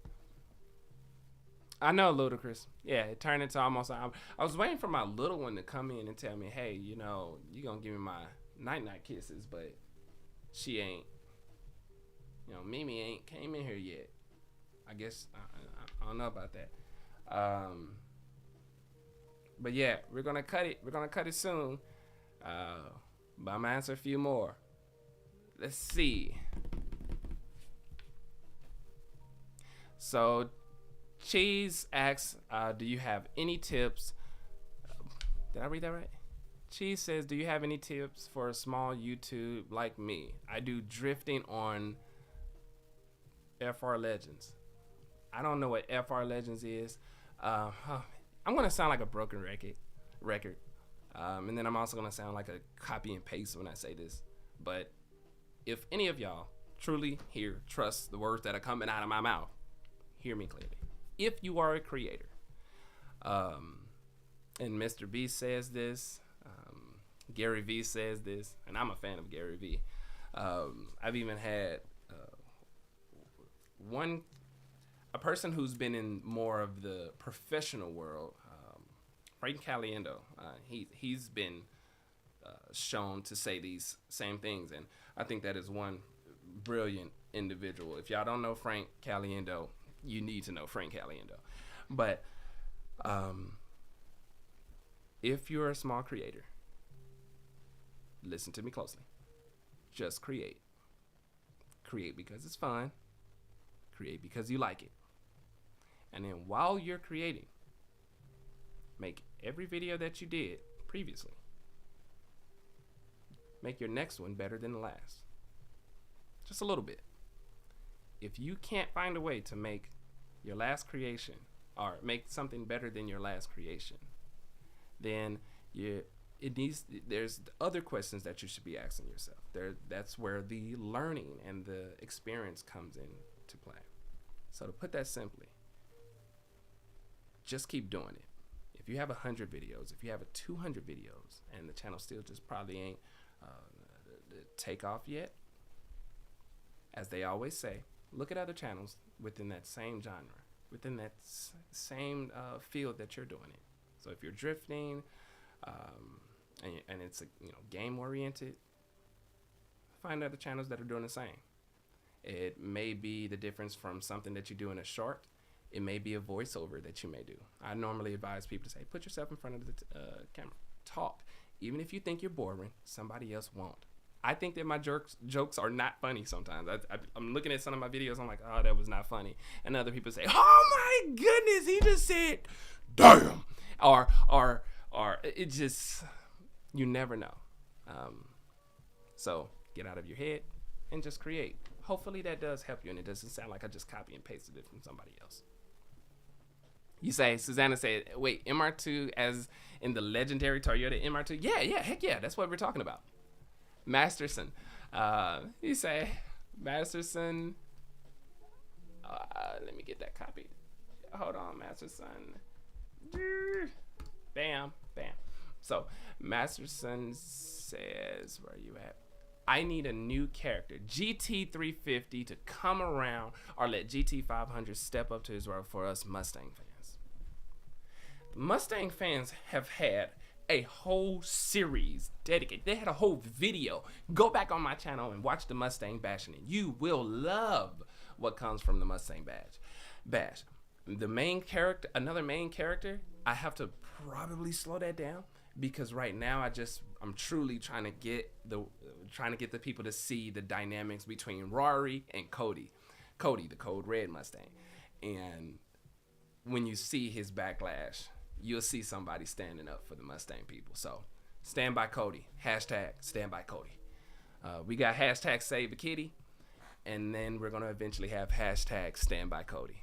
I know, ludicrous. Yeah, it turned into almost. I was waiting for my little one to come in and tell me, "Hey, you know, you gonna give me my night kisses," but she ain't. You know, Mimi ain't came in here yet. I guess I don't know about that. But yeah, we're gonna cut it. We're gonna cut it soon. But I'm gonna answer a few more. Let's see. So, Cheese asks, do you have any tips? Did I read that right? Cheese says, do you have any tips for a small YouTube like me? I do drifting on FR Legends. I don't know what FR Legends is. I'm going to sound like a broken record. And then I'm also going to sound like a copy and paste when I say this. But if any of y'all truly trust the words that are coming out of my mouth, hear me clearly. If you are a creator, and Mr. B says this, Gary V says this, and I'm a fan of Gary V. I've even had a person who's been in more of the professional world, Frank Caliendo. He's been shown to say these same things, and I think that is one brilliant individual. If y'all don't know Frank Caliendo, you need to know Frank Caliendo. But if you're a small creator, listen to me closely. Just create. Create because it's fun. Create because you like it. And then while you're creating, make every video that you did previously. Make your next one better than the last. Just a little bit. If you can't find a way to make your last creation or make something better than your last creation, then there's other questions that you should be asking yourself. That's where the learning and the experience comes into play. So to put that simply, just keep doing it. If you have 100 videos, if you have 200 videos, and the channel still just probably ain't take off yet, as they always say, look at other channels within that same genre, within that same field that you're doing it. So if you're drifting, and it's game oriented, find other channels that are doing the same. It may be the difference from something that you do in a short. It may be a voiceover that you may do. I normally advise people to say, put yourself in front of the camera, talk. Even if you think you're boring, somebody else won't. I think that my jokes are not funny sometimes. I'm looking at some of my videos, I'm like, oh, that was not funny. And other people say, oh my goodness, he just said, damn. Or it just, you never know. So get out of your head and just create. Hopefully that does help you, and it doesn't sound like I just copy and pasted it from somebody else. You say, Susanna said, wait, MR2 as in the legendary Toyota MR2? Yeah, heck yeah, that's what we're talking about. Masterson. You say, Masterson. Let me get that copied. Hold on, Masterson. Bam. So, Masterson says, where are you at? I need a new character, GT350, to come around, or let GT500 step up to his role for us Mustang fans. Mustang fans have had a whole series dedicated. They had a whole video. Go back on my channel and watch the Mustang bashing it. You will love what comes from the Mustang bash. The main character, another main character, I have to probably slow that down, because right now I'm truly trying to get the people to see the dynamics between Rory and Cody, the Code Red Mustang. And when you see his backlash, you'll see somebody standing up for the Mustang people. So stand by Cody. Hashtag stand by Cody. We got hashtag save the kitty, and then we're gonna eventually have hashtag stand by Cody.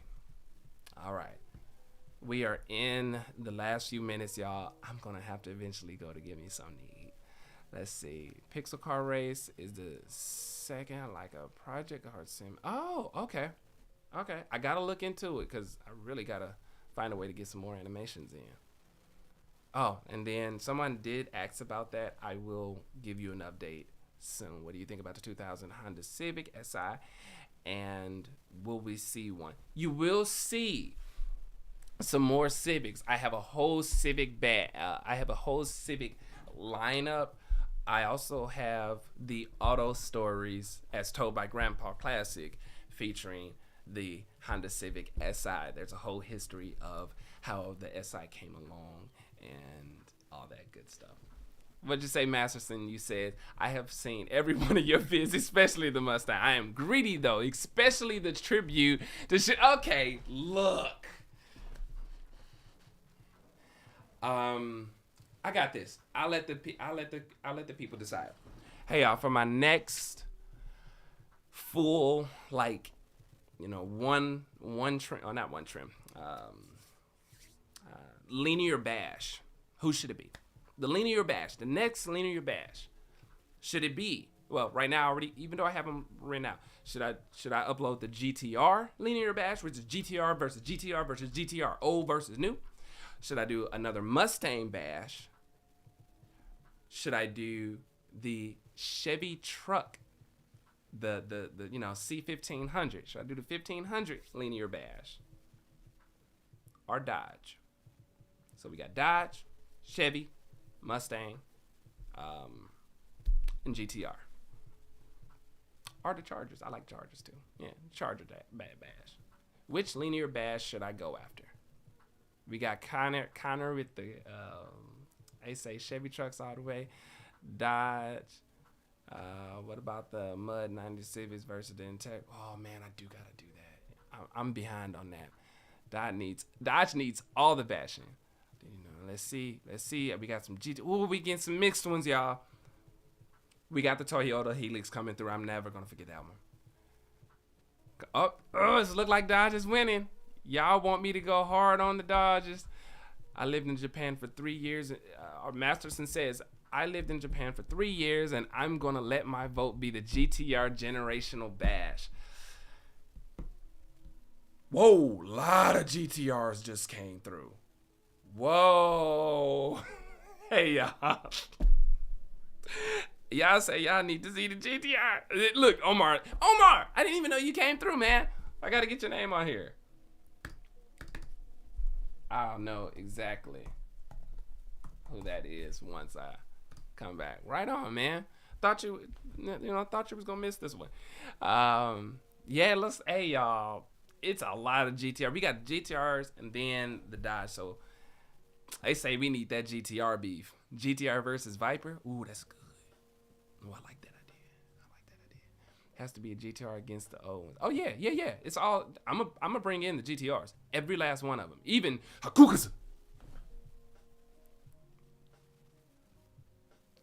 All right. We are in the last few minutes, y'all. I'm going to have to eventually go to get me something to eat. Let's see. Pixel Car Race is the second, like a Project Art Sim. Oh, okay. I got to look into it, because I really got to find a way to get some more animations in. Oh, and then someone did ask about that. I will give you an update soon. What do you think about the 2000 Honda Civic Si? And will we see one? You will see some more Civics. I have a whole Civic I have a whole Civic lineup. I also have the Auto Stories as Told by Grandpa Classic featuring the Honda Civic Si. There's a whole history of how the Si came along and all that good stuff. What'd you say, Masterson? You said, I have seen every one of your vids, especially the Mustang. I am greedy, though, especially the tribute to shit. Okay, look. I got this. I'll let the people decide. Hey, y'all, for my next full, like, you know, one trim, or not one trim, linear bash. Who should it be? The linear bash, the next linear bash. Should it be? Well, right now already, even though I have them written out, should I upload the GTR linear bash, which is GTR versus GTR versus GTR, old versus new? Should I do another Mustang bash? Should I do the Chevy truck, the you know, C1500? Should I do the 1500 linear bash or Dodge? So we got Dodge, Chevy, Mustang, and GTR. Or the Chargers. I like Chargers too. Yeah, Charger bad bash. Which linear bash should I go after? We got Connor with the they say Chevy trucks all the way. Dodge. What about the Mud 90 Civics versus the Intec? Oh man, I do gotta do that. I'm behind on that. Dodge needs all the bashing. You know, let's see. We got some GT. Ooh, we getting some mixed ones, y'all. We got the Toyota Helix coming through. I'm never gonna forget that one. Oh, it look like Dodge is winning. Y'all want me to go hard on the Dodgers? I lived in Japan for 3 years. Masterson says, I lived in Japan for 3 years, and I'm going to let my vote be the GTR generational bash. Whoa, a lot of GTRs just came through. Whoa. Hey, y'all. Y'all say y'all need to see the GTR. Look, Omar, I didn't even know you came through, man. I got to get your name on here. I'll know exactly who that is once I come back. Right on, man. Thought you was gonna miss this one. Yeah, hey y'all. It's a lot of GTR. We got GTRs and then the Dodge. So they say we need that GTR beef. GTR versus Viper. Ooh, that's good. Ooh, I like that idea. Has to be a GTR against the old ones. Oh yeah. It's all. I'm gonna bring in the GTRs. Every last one of them. Even Hakukas.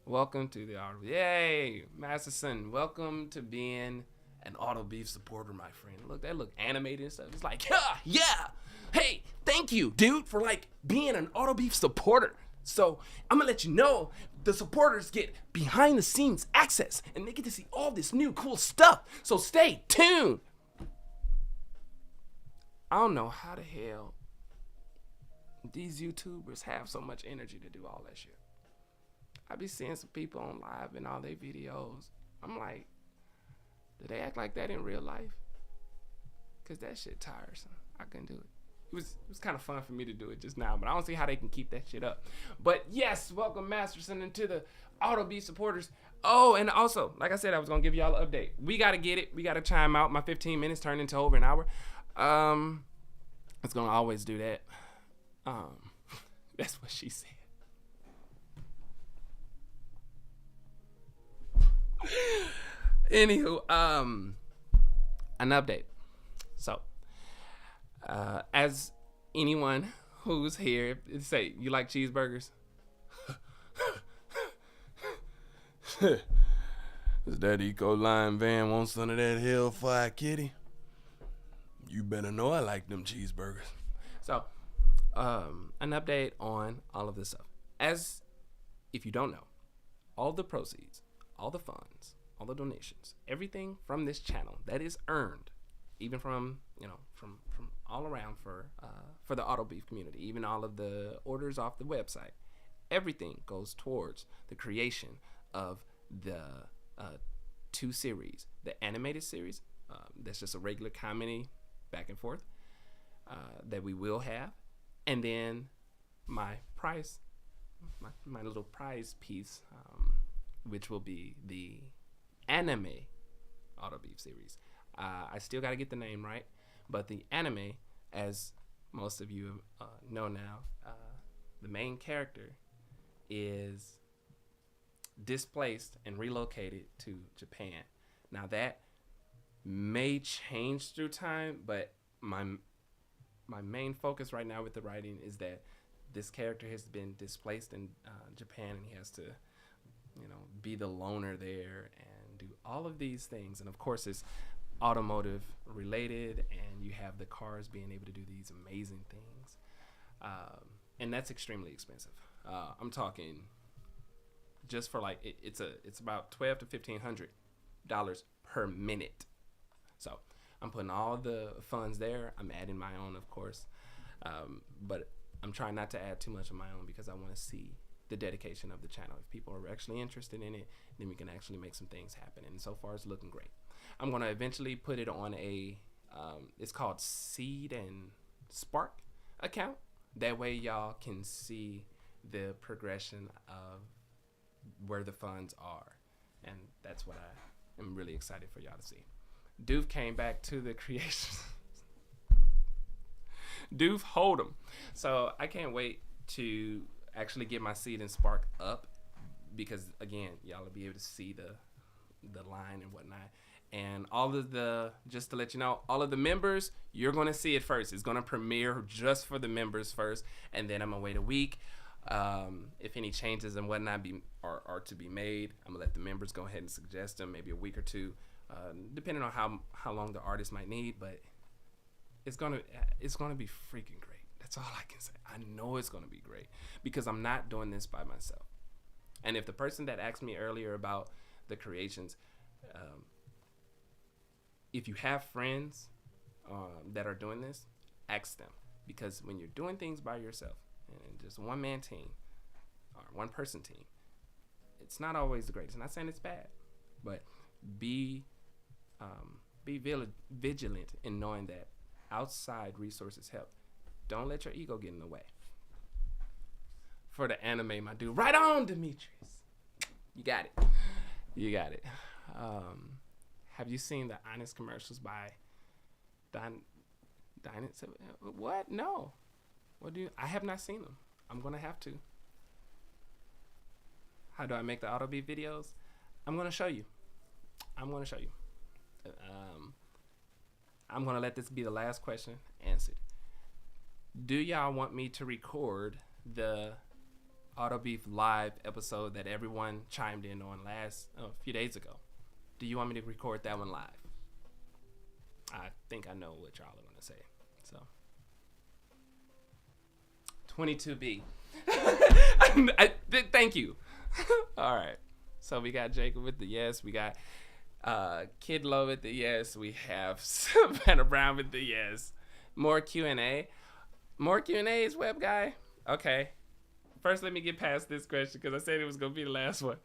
Welcome to the auto. Yay, Masterson. Welcome to being an Auto Beef supporter, my friend. Look, that look animated and stuff. It's like, yeah. Hey, thank you, dude, for like being an Auto Beef supporter. So I'm gonna let you know the supporters get behind the scenes access and they get to see all this new cool stuff. So stay tuned. I don't know how the hell these YouTubers have so much energy to do all that shit. I be seeing some people on live and all their videos. I'm like, do they act like that in real life? Cause that shit tiresome. I couldn't do it. It was kind of fun for me to do it just now, but I don't see how they can keep that shit up. But yes, welcome Masterson into the Auto Beef supporters. Oh, and also, like I said, I was gonna give y'all an update. We gotta get it. We gotta chime out. My 15 minutes turned into over an hour. It's gonna always do that. That's what she said. Anywho, an update. So, as anyone who's here, say you like cheeseburgers. Does that Eco Line van want some of that Hellfire Kitty? You better know I like them cheeseburgers. So, an update on all of this stuff. As if you don't know, all the proceeds, all the funds, all the donations, everything from this channel that is earned, even from from all around for the Auto Beef community, even all of the orders off the website, everything goes towards the creation of the two series, the animated series, that's just a regular comedy back and forth, that we will have, and then my prize, my little prize piece, which will be the anime Auto Beef series. I still got to get the name right, but the anime, as most of you know now, the main character is displaced and relocated to Japan. Now that may change through time, but my main focus right now with the writing is that this character has been displaced in Japan, and he has to, be the loner there and do all of these things. And of course, it's automotive related, and you have the cars being able to do these amazing things, and that's extremely expensive. I'm talking just for it's about $1,200 to $1,500 per minute. So I'm putting all the funds there. I'm adding my own, of course, but I'm trying not to add too much of my own because I want to see the dedication of the channel. If people are actually interested in it, then we can actually make some things happen. And so far, it's looking great. I'm going to eventually put it on it's called Seed and Spark account. That way, y'all can see the progression of where the funds are. And that's what I am really excited for y'all to see. Doof came back to the creation. Doof hold 'em. So I can't wait to actually get my Seed and Spark up, because again, y'all will be able to see the line and whatnot. And all of just to let you know, all of the members, you're going to see it first. It's going to premiere just for the members first, and then I'm going to wait a week. If any changes and whatnot are to be made, I'm going to let the members go ahead and suggest them, maybe a week or two, depending on how long the artist might need. But it's going to be freaking great. That's all I can say. I know it's going to be great because I'm not doing this by myself. And if the person that asked me earlier about the creations, if you have friends that are doing this, ask them. Because when you're doing things by yourself, and just one man team or one person team, it's not always the greatest. I'm not saying it's bad, but be vigilant in knowing that outside resources help. Don't let your ego get in the way. For the anime, my dude, right on, Demetrius. You got it. You got it. Have you seen the Honest commercials by What? No. I have not seen them. I'm going to have to. How do I make the Auto Beat videos? I'm going to show you. I'm going to let this be the last question answered. Do y'all want me to record the Auto Beef live episode that everyone chimed in on a few days ago? Do you want me to record that one live? I think I know what y'all are going to say. So, 22B. Thank you. All right. So we got Jacob with the yes. We got Kid Low with the yes. We have Savannah Brown with the yes. More Q&A. More Q&As, web guy. Okay. First, let me get past this question because I said it was going to be the last one.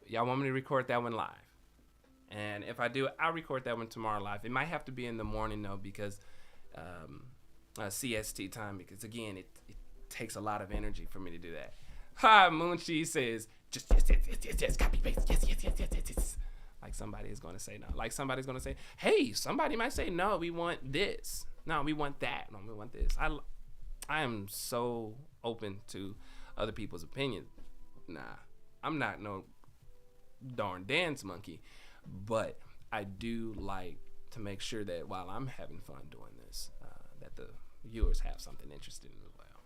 Y'all want me to record that one live? And if I do, I'll record that one tomorrow live. It might have to be in the morning, though, because CST time. Because, again, it takes a lot of energy for me to do that. Ha! Moonchi says, just yes, copy paste, yes. Like somebody is going to say no. Like somebody's going to say, hey, somebody might say, no, we want this. No, we want that. No, we want this. I am so open to other people's opinions. Nah, I'm not no darn dance monkey, but I do like to make sure that while I'm having fun doing this, that the viewers have something interesting as well.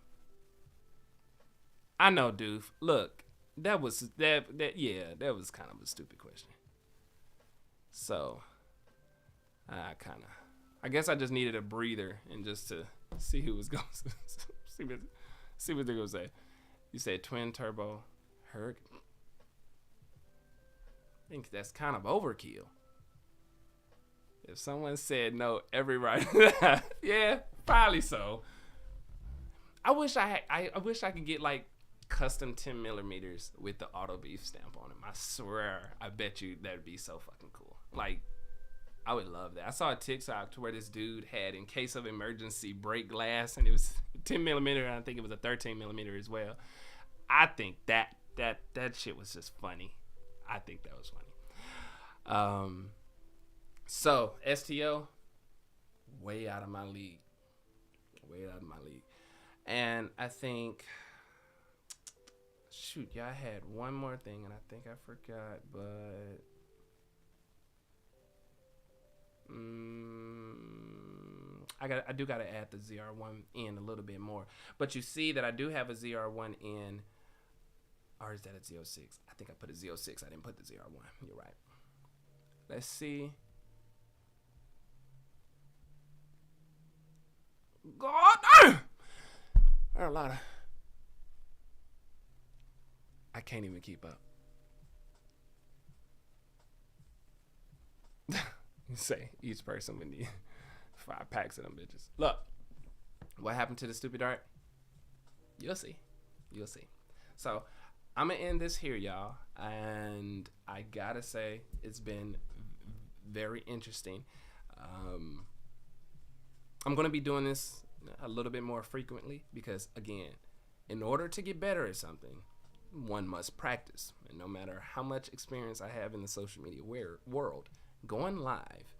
I know, Doof. Look, that was kind of a stupid question. So, I guess I just needed a breather and just to see who was going to see what they're going to say. You said twin turbo Herc. I think that's kind of overkill. If someone said no, every right, yeah, probably so. I wish I could get like custom 10 millimeters with the auto beef stamp on them. I swear, I bet you that'd be so fucking cool. Like, I would love that. I saw a TikTok to where this dude had, in case of emergency, break glass, and it was 10 millimeter, and I think it was a 13 millimeter as well. I think that shit was just funny. I think that was funny. So STO, way out of my league. And I think, shoot, yeah, I had one more thing, and I think I forgot, but I do gotta add the ZR1 in a little bit more. But you see that I do have a ZR1 in, or is that a Z06? I think I put a Z06. I didn't put the ZR1. You're right. Let's see. God, there are a lot of. I can't even keep up. You say each person would need 5 packs of them bitches. Look, what happened to the stupid art? You'll see. So I'm gonna end this here, y'all, and I gotta say it's been very interesting. I'm gonna be doing this a little bit more frequently because, again, in order to get better at something, one must practice. And no matter how much experience I have in the social media world, going live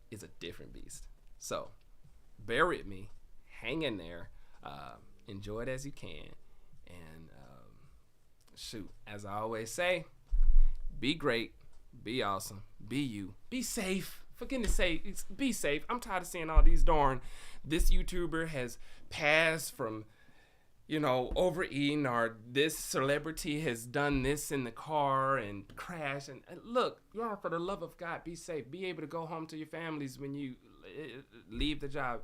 is a different beast. So bear with me, hang in there, enjoy it as you can, and shoot, as I always say, be great, be awesome, be you, be safe. For goodness sake, be safe. I'm tired of seeing all these this YouTuber has passed from, overeating, or this celebrity has done this in the car and crashed. And look, y'all, for the love of God, be safe. Be able to go home to your families when you leave the job.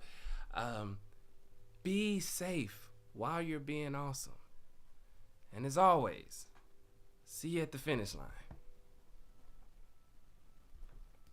Be safe while you're being awesome. And as always, see you at the finish line.